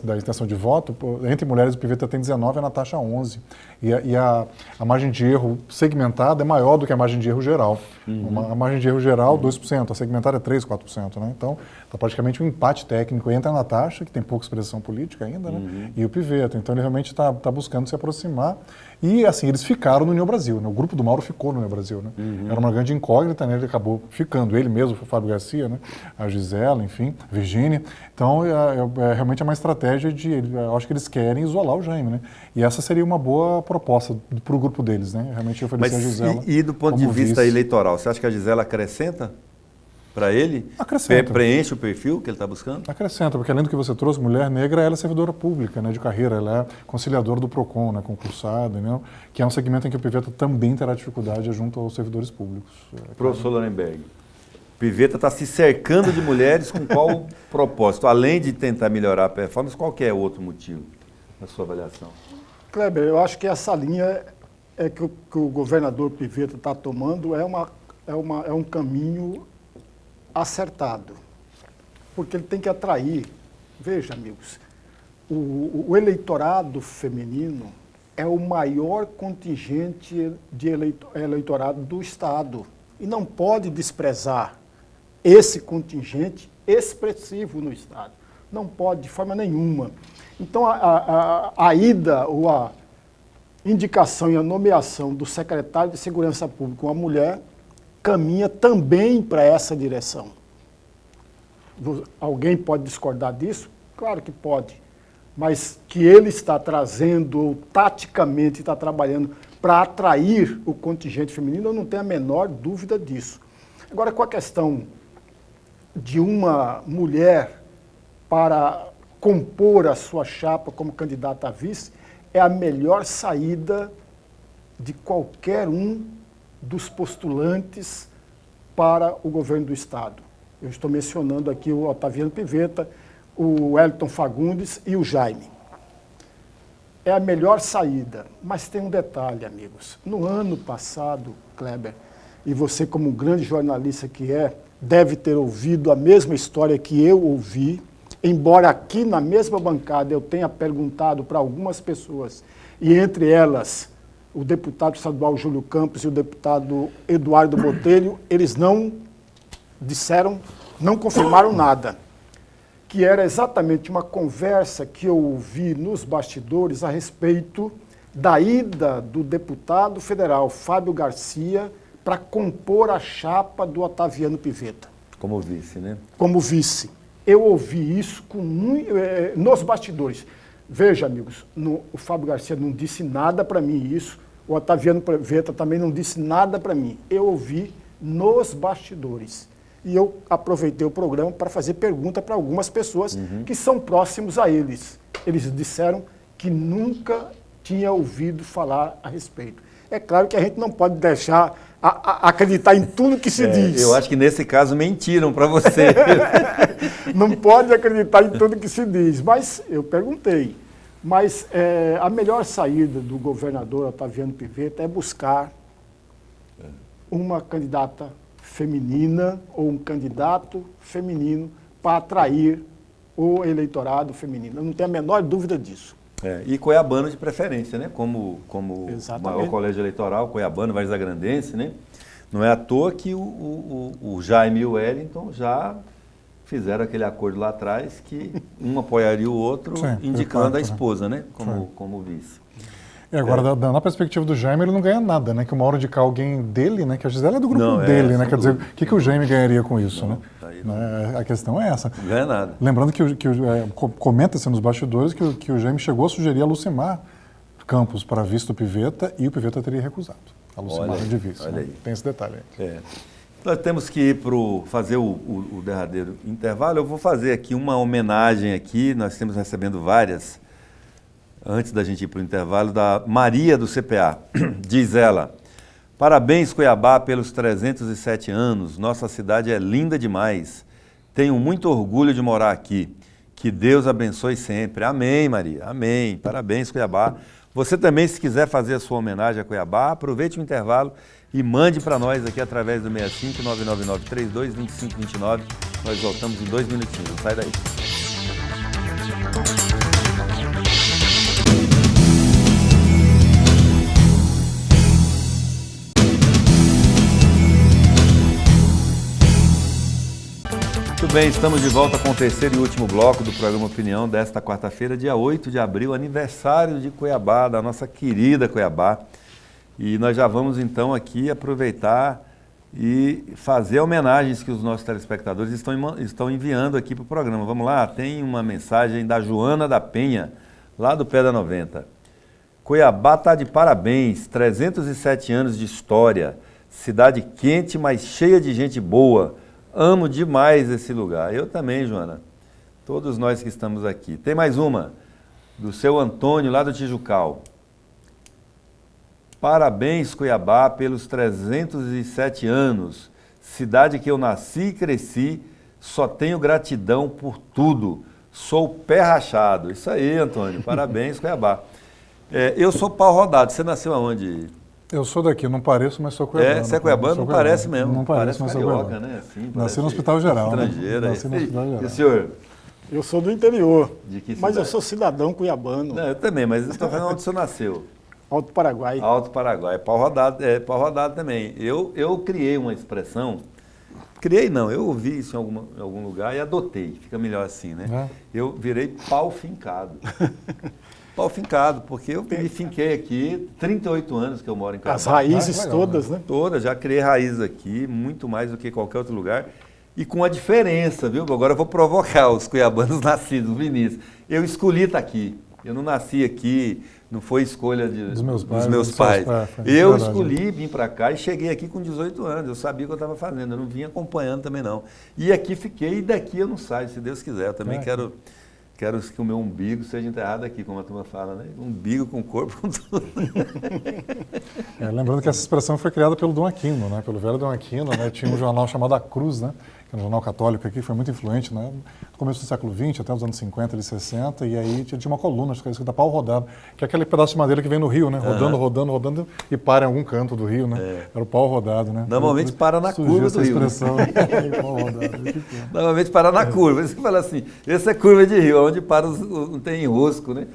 da intenção de voto, entre mulheres o Pivetta tem 19 e a Natasha 11. E a margem de erro segmentada é maior do que a margem de erro geral. A margem de erro geral, 2%, a segmentada é 3%, 4%. Né? Então, está praticamente um empate técnico entre a Natasha, que tem pouca expressão política ainda, né? E o Pivetta. Então, ele realmente está buscando se aproximar. E, assim, eles ficaram no União Brasil. Né? O grupo do Mauro ficou no União Brasil. Né? Era uma grande incógnita, né? Ele acabou ficando. Ele mesmo, o Fábio Garcia, né? A Gisela, enfim, Virgínia. Então, realmente é uma estratégia eu acho que eles querem isolar o Jaime, né? E essa seria uma boa proposta para o grupo deles, né? Realmente oferecer a Gisela. E do ponto de vista eleitoral, você acha que a Gisela acrescenta para ele? Acrescenta. Preenche o perfil que ele está buscando? Acrescenta, porque além do que você trouxe, mulher negra, ela é servidora pública, né, de carreira, ela é conciliadora do PROCON, né, concursada, né, que é um segmento em que o Pivetta também terá dificuldade junto aos servidores públicos. Professor Lorenberg, Pivetta está se cercando de mulheres com qual propósito? Além de tentar melhorar a performance, qual que é outro motivo na sua avaliação? Kleber, eu acho que essa linha que o governador Pivetta está tomando é um caminho acertado, porque ele tem que atrair. Veja, amigos, o eleitorado feminino é o maior contingente de eleitorado do Estado e não pode desprezar esse contingente expressivo no Estado. Não pode, de forma nenhuma. Então, a ida ou a indicação e a nomeação do secretário de Segurança Pública, uma mulher, caminha também para essa direção. Alguém pode discordar disso? Claro que pode. Mas que ele está trazendo, ou taticamente está trabalhando para atrair o contingente feminino, eu não tenho a menor dúvida disso. Agora, com a questão de uma mulher para compor a sua chapa como candidata a vice, é a melhor saída de qualquer um dos postulantes para o governo do Estado. Eu estou mencionando aqui o Otaviano Pivetta, o Wellington Fagundes e o Jaime. É a melhor saída, mas tem um detalhe, amigos. No ano passado, Kleber, e você como um grande jornalista que deve ter ouvido a mesma história que eu ouvi, embora aqui na mesma bancada eu tenha perguntado para algumas pessoas, e entre elas o deputado estadual Júlio Campos e o deputado Eduardo Botelho, eles não disseram, não confirmaram nada, que era exatamente uma conversa que eu ouvi nos bastidores a respeito da ida do deputado federal Fábio Garcia para compor a chapa do Otaviano Pivetta. Como vice, né? Como vice. Eu ouvi isso nos bastidores. Veja, amigos, o Fábio Garcia não disse nada para mim isso, o Otaviano Pivetta também não disse nada para mim. Eu ouvi nos bastidores. E eu aproveitei o programa para fazer pergunta para algumas pessoas que são próximos a eles. Eles disseram que nunca tinha ouvido falar a respeito. É claro que a gente não pode deixar acreditar em tudo que se diz. Eu acho que nesse caso mentiram para você. Não pode acreditar em tudo que se diz, mas eu perguntei. Mas a melhor saída do governador Otaviano Pivetta é buscar uma candidata feminina ou um candidato feminino para atrair o eleitorado feminino. Eu não tenho a menor dúvida disso. E Cuiabano de preferência, né? Como maior colégio eleitoral, Cuiabano, Vargas-da-Grandense, né? Não é à toa que o Jaime e o Wellington já fizeram aquele acordo lá atrás que um apoiaria o outro, indicando a esposa, né? Como vice. Agora, na perspectiva do Jaime, ele não ganha nada, né? Que uma hora indicar alguém dele, né? Que a Gisela é do grupo dele, né? Quer dizer, o que o Jaime ganharia com isso, né? A questão é essa. Não ganha nada. Lembrando que comenta-se nos bastidores que o Jaime chegou a sugerir a Lucimar Campos para vice do Pivetta e o Pivetta teria recusado. A Lucimar de vice. Olha aí. Tem esse detalhe aí. Nós temos que ir fazer o derradeiro intervalo. Eu vou fazer aqui uma homenagem aqui, nós estamos recebendo várias, antes da gente ir para o intervalo, da Maria do CPA. Diz ela: parabéns, Cuiabá, pelos 307 anos. Nossa cidade é linda demais. Tenho muito orgulho de morar aqui. Que Deus abençoe sempre. Amém, Maria. Amém. Parabéns, Cuiabá. Você também, se quiser fazer a sua homenagem a Cuiabá, aproveite o intervalo e mande para nós aqui através do 65 999 32 25 29. Nós voltamos em 2 minutinhos. Não sai daí. Muito bem, estamos de volta com o terceiro e último bloco do programa Opinião desta quarta-feira, dia 8 de abril, aniversário de Cuiabá, da nossa querida Cuiabá. E nós já vamos então aqui aproveitar e fazer homenagens que os nossos telespectadores estão enviando aqui para o programa. Vamos lá, tem uma mensagem da Joana da Penha, lá do Pé da 90. Cuiabá está de parabéns, 307 anos de história, cidade quente, mas cheia de gente boa. Amo demais esse lugar. Eu também, Joana. Todos nós que estamos aqui. Tem mais uma, do seu Antônio, lá do Tijucal. Parabéns, Cuiabá, pelos 307 anos. Cidade que eu nasci e cresci, só tenho gratidão por tudo. Sou pé rachado. Isso aí, Antônio. Parabéns, Cuiabá. Eu sou pau rodado. Você nasceu aonde? Eu sou daqui, não pareço, mas sou cuiabano. Você é cuiabano? Não parece mesmo. Não parece, mas sou cuiabano. Né? Assim, nasci no Hospital Geral. Estrangeira. Nasci no Hospital Geral. E o senhor? Eu sou do interior, De que mas cidade? eu sou cidadão cuiabano. Não, eu também, mas eu estou falando onde o senhor nasceu. Alto Paraguai. Alto Paraguai. Pau rodado também. Eu criei uma expressão. Criei não, eu ouvi isso em algum lugar e adotei. Fica melhor assim, né? Eu virei pau fincado. Pau fincado, porque eu me finquei aqui, 38 anos que eu moro em Cuiabá. As raízes todas, né? Todas, já criei raízes aqui, muito mais do que qualquer outro lugar. E com a diferença, viu? Agora eu vou provocar os cuiabanos nascidos, Vinícius. Eu escolhi estar aqui. Eu não nasci aqui, não foi escolha dos meus pais. Eu escolhi vir para cá e cheguei aqui com 18 anos. Eu sabia o que eu estava fazendo, eu não vim acompanhando também não. E aqui fiquei e daqui eu não saio, se Deus quiser. Eu também quero que o meu umbigo seja enterrado aqui, como a turma fala, né? Umbigo com corpo, com tudo. Lembrando que essa expressão foi criada pelo Dom Aquino, né? Pelo velho Dom Aquino, né? Tinha um jornal chamado A Cruz, né? Que era um jornal católico aqui, foi muito influente, né? No começo do século XX, até os anos 50 e 60, e aí tinha uma coluna escrita pau rodado, que é aquele pedaço de madeira que vem no rio, né? Rodando e para em algum canto do rio, né? Era o pau rodado, né? Normalmente para na curva do rio. Pau rodado. Normalmente para na curva. Você fala assim, essa é curva de rio, onde para não tem enrosco, né?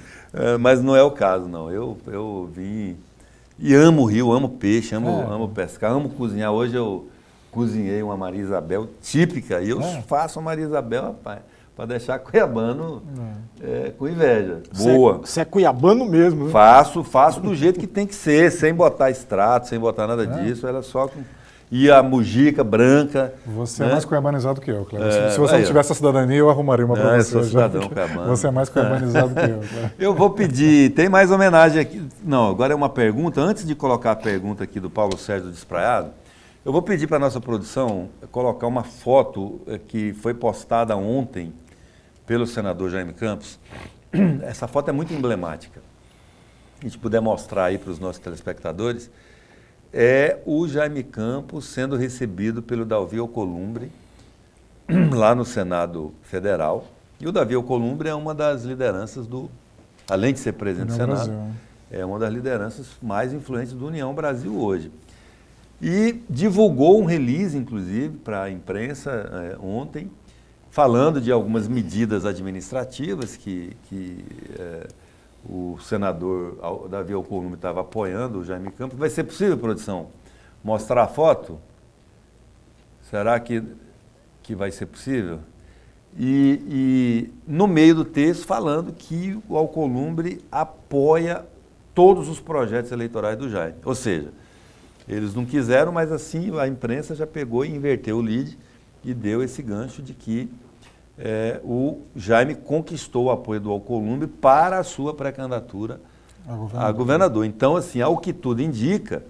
Mas não é o caso, não. Eu vim e amo o rio, amo peixe, amo pescar, amo cozinhar. Hoje eu cozinhei uma Maria Isabel típica e eu faço uma Maria Isabel, rapaz, para deixar cuiabano com inveja. Boa. Você é cuiabano mesmo, né? Faço do jeito que tem que ser, sem botar extrato, sem botar nada disso, era só com... E a mujica branca. Você é mais cuiabanizado que eu, Cleber. Se você não tivesse a cidadania, eu arrumaria uma para você. Eu sou cidadão cuiabano. Você é mais cuiabanizado que eu. Cleber. Eu vou pedir, tem mais homenagem aqui. Não, agora é uma pergunta. Antes de colocar a pergunta aqui do Paulo Sérgio Despraiado, eu vou pedir para a nossa produção colocar uma foto que foi postada ontem pelo senador Jaime Campos. Essa foto é muito emblemática. Se a gente puder mostrar aí para os nossos telespectadores, é o Jaime Campos sendo recebido pelo Davi Alcolumbre, lá no Senado Federal. E o Davi Alcolumbre é uma das lideranças além de ser presidente do Senado, Brasil. É uma das lideranças mais influentes do União Brasil hoje. E divulgou um release, inclusive, para a imprensa ontem, falando de algumas medidas administrativas que o senador Davi Alcolumbre estava apoiando o Jaime Campos. Vai ser possível, produção, mostrar a foto? Será que vai ser possível? E no meio do texto falando que o Alcolumbre apoia todos os projetos eleitorais do Jaime. Ou seja, eles não quiseram, mas assim a imprensa já pegou e inverteu o lead e deu esse gancho de que o Jaime conquistou o apoio do Alcolumbre para a sua pré-candidatura a governador. Então, assim, ao que tudo indica,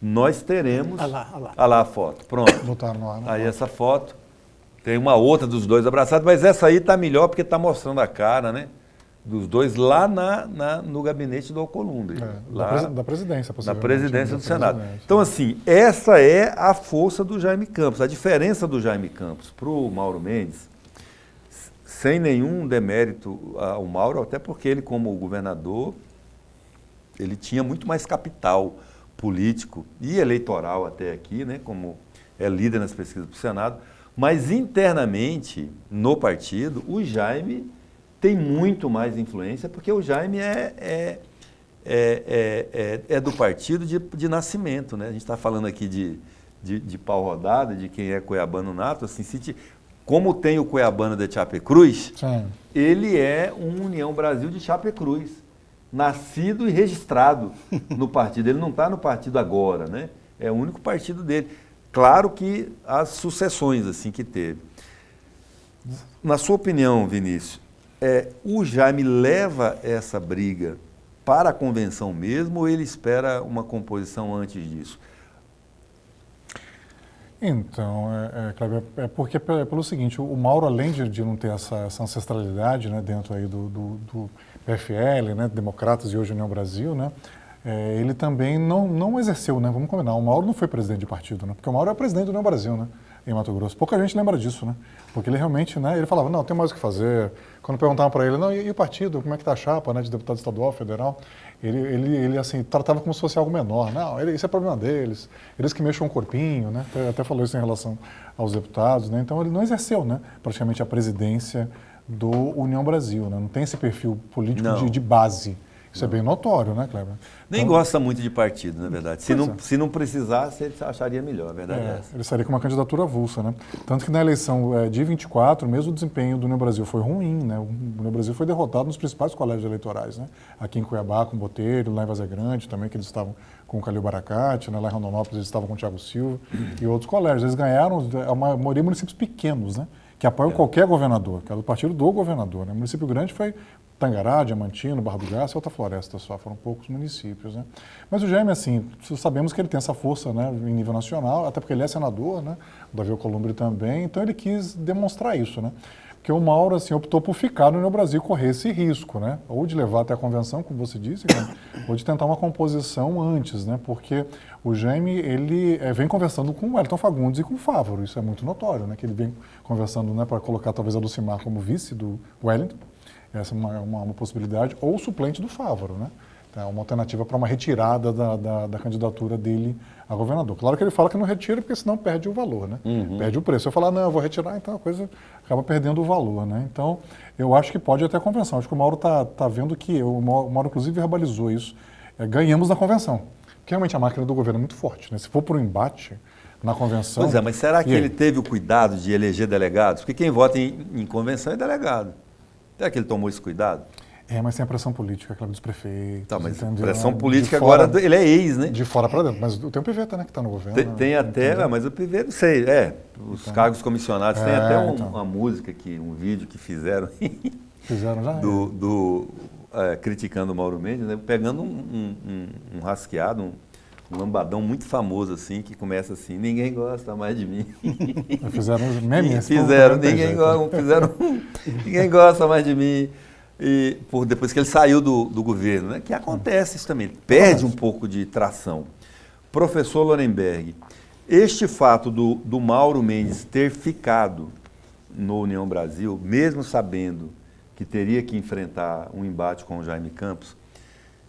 nós teremos... Olha lá a foto. Pronto. Botaram no ar, aí essa foto. Tem uma outra dos dois abraçados, mas essa aí está melhor porque está mostrando a cara, né? Dos dois lá no gabinete do Alcolumbre. Da presidência, da presidência do Senado. Então, assim, essa é a força do Jaime Campos. A diferença do Jaime Campos para o Mauro Mendes, sem nenhum demérito ao Mauro, até porque ele, como governador, ele tinha muito mais capital político e eleitoral até aqui, né, como é líder nas pesquisas para o Senado, mas internamente, no partido, o Jaime tem muito mais influência, porque o Jaime é do partido de nascimento, né? A gente está falando aqui de pau rodado, de quem é cuiabano nato, assim, como tem o cuiabano de Chapecruz, Sim. ele é um União Brasil de Chapecruz, nascido e registrado no partido. Ele não está no partido agora, né? É o único partido dele. Claro que as sucessões assim que teve. Na sua opinião, Vinícius, o Jaime leva essa briga para a convenção mesmo ou ele espera uma composição antes disso? Então, Cleber, porque pelo seguinte, o Mauro, além de não ter essa ancestralidade, né, dentro aí do PFL, né, Democratas e hoje União Brasil, né, ele também não exerceu, né, vamos combinar, o Mauro não foi presidente de partido, né, porque o Mauro é presidente do União Brasil, né, em Mato Grosso. Pouca gente lembra disso, né, porque ele realmente, né, ele falava, não, tem mais o que fazer. Quando perguntavam para ele, não, e o partido, como é que está a chapa, né, de deputado estadual, federal, ele assim, tratava como se fosse algo menor. Não, isso é problema deles, eles que mexam o corpinho, né, até falou isso em relação aos deputados, né, então ele não exerceu, né, praticamente a presidência do União Brasil, né, não tem esse perfil político de base. Isso é bem notório, né, Cleber? Nem gosta muito de partido, na verdade. Se não precisasse, ele acharia melhor, a verdade é essa. Ele estaria com uma candidatura avulsa, né? Tanto que na eleição de 24, mesmo o desempenho do União Brasil foi ruim, né? O União Brasil foi derrotado nos principais colégios eleitorais, né? Aqui em Cuiabá, com o Botelho, lá em Vazia Grande também, que eles estavam com o Calil Baracate, né? Lá em Rondonópolis eles estavam com o Thiago Silva e outros colégios. Eles ganharam a maioria de municípios pequenos, né? Que apoiam qualquer governador, que é do partido do governador, né? O município grande foi Tangará, Diamantino, Barra do Garça e Alta Floresta só, foram poucos municípios, né? Mas o Jaime, assim, sabemos que ele tem essa força, né, em nível nacional, até porque ele é senador, né? O Davi Alcolumbre também, então ele quis demonstrar isso, né? Porque o Mauro, assim, optou por ficar no União Brasil e correr esse risco, né? Ou de levar até a convenção, como você disse, né? Ou de tentar uma composição antes, né? Porque o Jaime, ele vem conversando com o Wellington Fagundes e com o Fávaro, isso é muito notório, né? Que ele vem conversando, né, para colocar talvez a Dulcimar como vice do Wellington. Essa é uma possibilidade, ou o suplente do Fávaro, né? É uma alternativa para uma retirada da candidatura dele a governador. Claro que ele fala que não retira, porque senão perde o valor, né? Perde o preço. Se eu falar, não, eu vou retirar, então a coisa acaba perdendo o valor, né? Então, eu acho que pode até a convenção. Acho que o Mauro está vendo que, o Mauro inclusive verbalizou isso, ganhamos na convenção. Porque realmente a máquina do governo é muito forte, né? Se for por um embate na convenção... Pois é, mas será que ele teve o cuidado de eleger delegados? Porque quem vota em convenção é delegado. Será que ele tomou esse cuidado? Mas tem a pressão política, aquela dos prefeitos. Tá, mas entendeu? pressão política agora, ele é ex, né? De fora para dentro. Mas tem o Piveta, né, que está no governo. Tem até, mas o Piveta, não sei, os cargos comissionados, tem até uma música, um vídeo que fizeram. Fizeram já? Criticando o Mauro Mendes, né, pegando um rasqueado, um lambadão muito famoso, assim, que começa assim, ninguém gosta mais de mim. Fizeram os memes. Ninguém gosta mais de mim. E depois que ele saiu do governo, né? Que acontece isso também, perde um pouco de tração. Professor Lorenberg, este fato do Mauro Mendes ter ficado no União Brasil, mesmo sabendo que teria que enfrentar um embate com o Jaime Campos,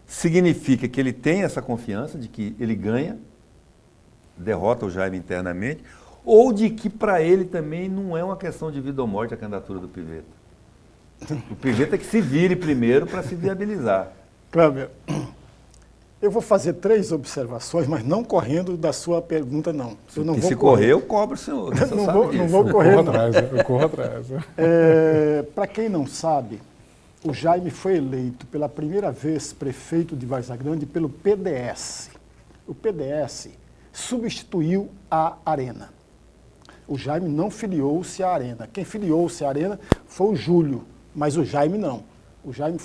significa que ele tem essa confiança de que ele ganha, derrota o Jaime internamente, ou de que para ele também não é uma questão de vida ou morte a candidatura do Piveta? O Piveta é que se vire primeiro para se viabilizar. Cleber, eu vou fazer 3 observações, mas não correndo da sua pergunta, não. Eu não vou se correr, eu cobro o senhor. Não vou correr, eu corro atrás. Para quem não sabe, o Jaime foi eleito pela primeira vez prefeito de Várzea Grande pelo PDS. O PDS substituiu a Arena. O Jaime não filiou-se à Arena. Quem filiou-se à Arena foi o Júlio, mas o Jaime não. O Jaime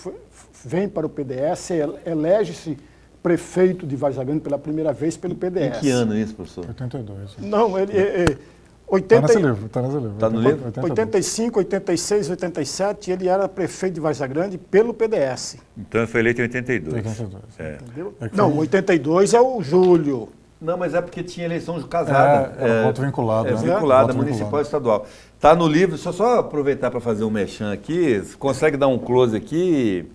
vem para o PDS, elege-se prefeito de Várzea Grande pela primeira vez pelo PDS. Em que ano isso, professor? 82. Não, ele... Está nesse livro. Está no livro? 85, 86, 87, ele era prefeito de Várzea Grande pelo PDS. Então ele foi eleito em 82. 82. Entendeu? Não, 82 é o Júlio. Não, mas é porque tinha eleição casada. Voto vinculado. Vinculada, municipal e estadual. Está no livro, só aproveitar para fazer um merchan aqui, você consegue dar um close aqui?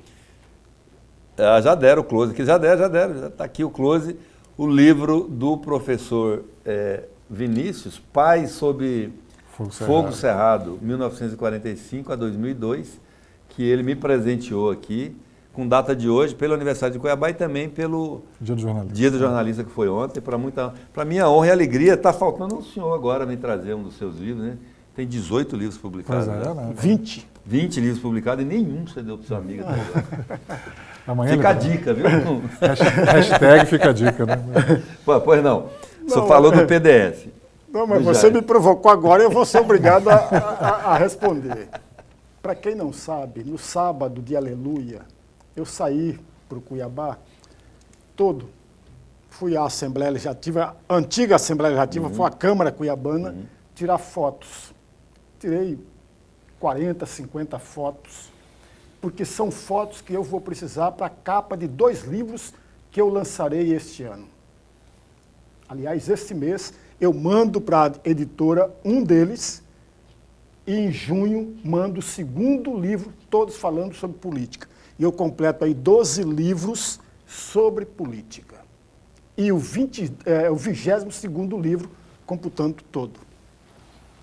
Já deram o close aqui, já deram, está aqui o close. o livro do professor Vinícius, Paz sob Fogo Cerrado, 1945 a 2002, que ele me presenteou aqui, com data de hoje, pelo aniversário de Cuiabá e também pelo Dia do Jornalista, que foi ontem. Para minha honra e alegria, está faltando o senhor agora me trazer um dos seus livros, né? Tem 18 livros publicados. Pois é, né? 20. 20 livros publicados e nenhum você deu para o seu amigo até agora. Amanhã Fica a dica, viu? Hashtag fica a dica, né? Pois não. O senhor falou do PDS. Não, mas você me provocou agora e eu vou ser obrigado a responder. Para quem não sabe, no sábado de Aleluia, eu saí para o Cuiabá todo. Fui à Assembleia Legislativa, a antiga Assembleia Legislativa, foi a Câmara Cuiabana, tirar fotos. Tirei 40, 50 fotos, porque são fotos que eu vou precisar para a capa de 2 livros que eu lançarei este ano. Aliás, este mês eu mando para a editora um deles e em junho mando o 2º livro, todos falando sobre política. E eu completo aí 12 livros sobre política. E o 22º livro, computando todo.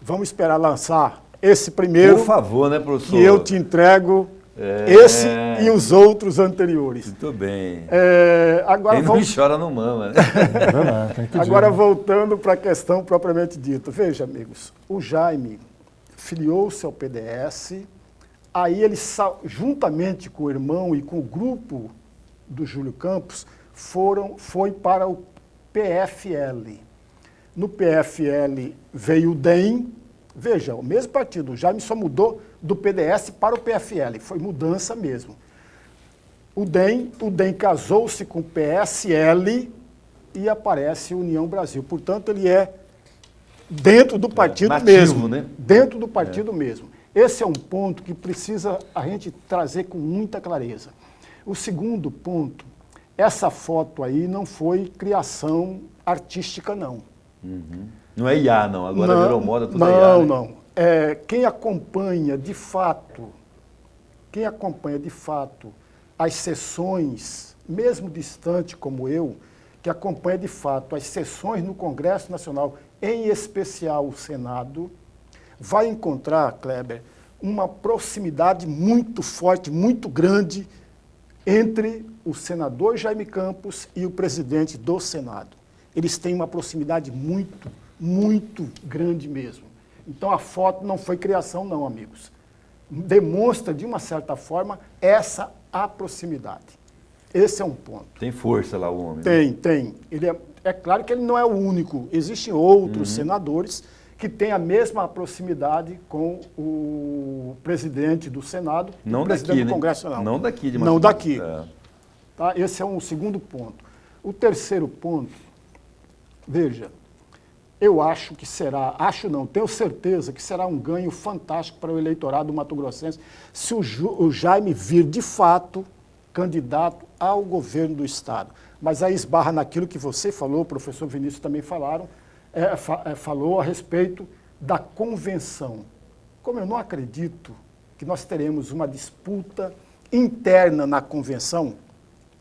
Vamos esperar lançar esse primeiro. Por favor, né, professor? Que eu te entrego esse e os outros anteriores. Muito bem. Agora Quem não chora não mama, né? Agora, voltando para a questão propriamente dita. Veja, amigos, o Jaime filiou-se ao PDS, aí ele, juntamente com o irmão e com o grupo do Júlio Campos, foi para o PFL. No PFL veio o DEM, veja, o mesmo partido, o Jaime só mudou do PDS para o PFL, foi mudança mesmo. O DEM casou-se com o PSL e aparece União Brasil. Portanto, ele é dentro do partido nativo, mesmo. Né? Dentro do partido mesmo. Esse é um ponto que precisa a gente trazer com muita clareza. O segundo ponto, essa foto aí não foi criação artística, não. Não é IA, não. Agora virou moda, tudo é IA. Não. Quem acompanha de fato as sessões, mesmo distante como eu, que acompanha de fato as sessões no Congresso Nacional, em especial o Senado, vai encontrar, Kleber, uma proximidade muito forte, muito grande entre o senador Jaime Campos e o presidente do Senado. Eles têm uma proximidade muito, muito grande mesmo. Então a foto não foi criação não, amigos. Demonstra, de uma certa forma, essa proximidade. Esse é um ponto. Tem força lá o homem. Tem. É claro que ele não é o único. Existem outros senadores que têm a mesma proximidade com o presidente do Senado e o presidente do Congresso Nacional. Não daqui, de Não daqui. Tá? Esse é um segundo ponto. O terceiro ponto, veja, eu acho que será, tenho certeza que será um ganho fantástico para o eleitorado mato-grossense se o Jaime vir, de fato, candidato ao governo do Estado. Mas aí esbarra naquilo que você falou, o professor Vinícius também falou a respeito da convenção. Como eu não acredito que nós teremos uma disputa interna na convenção,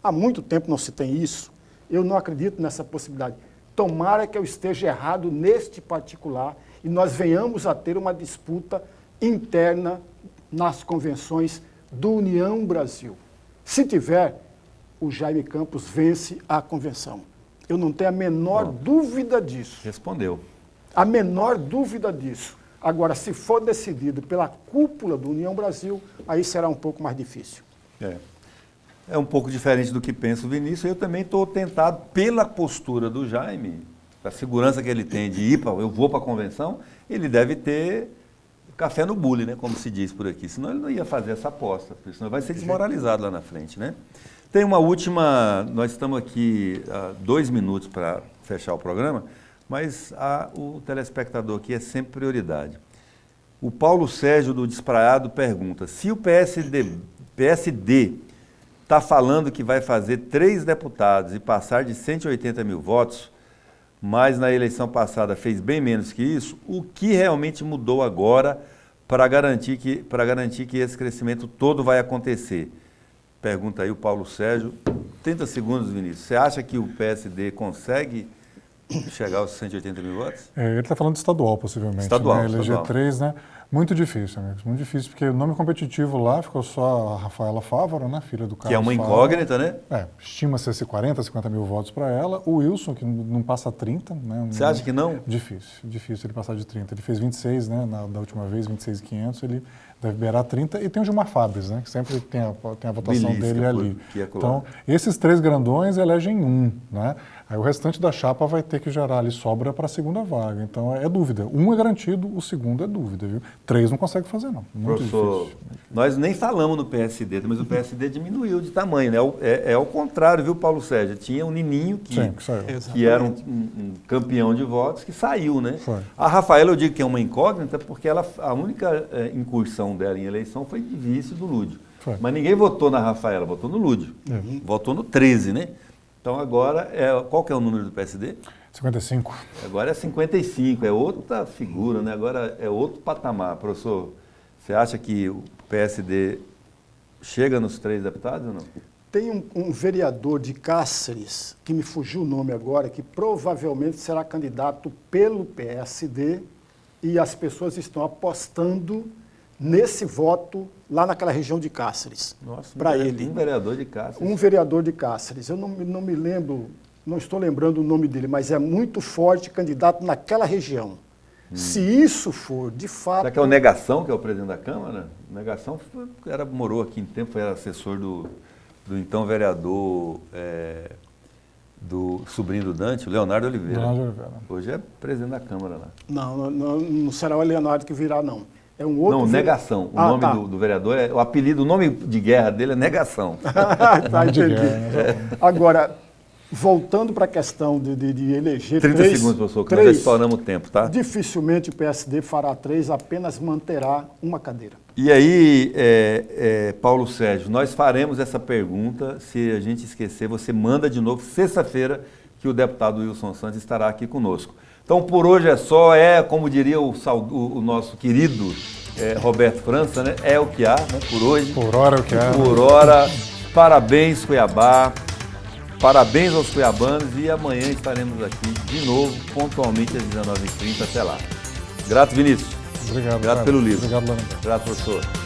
há muito tempo não se tem isso, eu não acredito nessa possibilidade. Tomara que eu esteja errado neste particular e nós venhamos a ter uma disputa interna nas convenções do União Brasil. Se tiver, o Jaime Campos vence a convenção. Eu não tenho a menor dúvida disso. Respondeu. A menor dúvida disso. Agora, se for decidido pela cúpula do União Brasil, aí será um pouco mais difícil. É um pouco diferente do que pensa o Vinícius. Eu também estou tentado pela postura do Jaime, a segurança que ele tem de ir eu vou para a convenção, ele deve ter café no bule, né, como se diz por aqui. Senão ele não ia fazer essa aposta, porque senão vai ser desmoralizado lá na frente, né? Tem uma última, nós estamos aqui 2 minutos para fechar o programa, mas o telespectador aqui é sempre prioridade. O Paulo Sérgio do Despraiado pergunta, se o PSD está falando que vai fazer 3 deputados e passar de 180 mil votos, mas na eleição passada fez bem menos que isso, o que realmente mudou agora para garantir que esse crescimento todo vai acontecer? Pergunta aí o Paulo Sérgio 30 segundos, Vinícius. Você acha que o PSD consegue chegar aos 180 mil votos? Ele está falando de estadual, possivelmente. Estadual, né? Eleger estadual. 3, né? Muito difícil, amigos. Muito difícil, porque o nome competitivo lá ficou só a Rafaela Fávaro, né? Filha do Carlos Que é uma Fávaro. incógnita, né? Estima-se esse 40, 50 mil votos para ela. O Wilson, que não passa 30, né? Você acha que não? Difícil ele passar de 30. Ele fez 26, né? Da última vez, 26.500, ele deve beirar 30. E tem o Gilmar Fabres, né? Que sempre tem a votação Belisca, dele ali. que é Então, esses 3 grandões elegem um, né? Aí o restante da chapa vai ter que gerar ali sobra para a segunda vaga. Então, é dúvida. Um é garantido, o segundo é dúvida, viu? 3 não consegue fazer, não. Muito Professor, difícil. nós nem falamos no PSD, mas o PSD diminuiu de tamanho, né? É ao contrário, viu, Paulo Sérgio? Tinha um Nininho que saiu. que era um campeão de votos, que saiu, né? Foi. A Rafaela, eu digo que é uma incógnita, porque a única incursão dela em eleição foi de vice do Lúdio. Foi. Mas ninguém votou na Rafaela, votou no Lúdio. Votou no 13, né? Então agora, qual que é o número do PSD? 55. Agora é 55, é outra figura, né? Agora é outro patamar. Professor, você acha que o PSD chega nos 3 deputados ou não? Tem um vereador de Cáceres, que me fugiu o nome agora, que provavelmente será candidato pelo PSD e as pessoas estão apostando nesse voto lá naquela região de Cáceres. Nossa, para ele. Um vereador de Cáceres. Um vereador de Cáceres. Eu não me lembro, não estou lembrando o nome dele, mas é muito forte candidato naquela região. Se isso for, de fato... Será que é o Negação, que é o presidente da Câmara? O Negação morou aqui em tempo, foi assessor do então vereador, do sobrinho do Dante, o Leonardo Oliveira. Hoje é presidente da Câmara lá. Não será o Leonardo que virá, não. É um outro... Não, Negação. O nome do vereador, o nome de guerra dele é Negação. Tá, entendi. Agora, voltando para a questão de eleger 30 segundos, professor, que nós já estouramos o tempo, tá? Dificilmente o PSD fará 3, apenas manterá uma cadeira. E aí, Paulo Sérgio, nós faremos essa pergunta, se a gente esquecer, você manda de novo, sexta-feira, que o deputado Wilson Santos estará aqui conosco. Então, por hoje é só, como diria o nosso querido Roberto França, né? É o que há, né? Por hoje. Por hora é o que há. Por hora. Parabéns, Cuiabá. Parabéns aos cuiabanos e amanhã estaremos aqui de novo, pontualmente às 19h30. Até lá. Grato, Vinícius. Obrigado. Grato pelo livro. Obrigado, Lana. Grato, professor.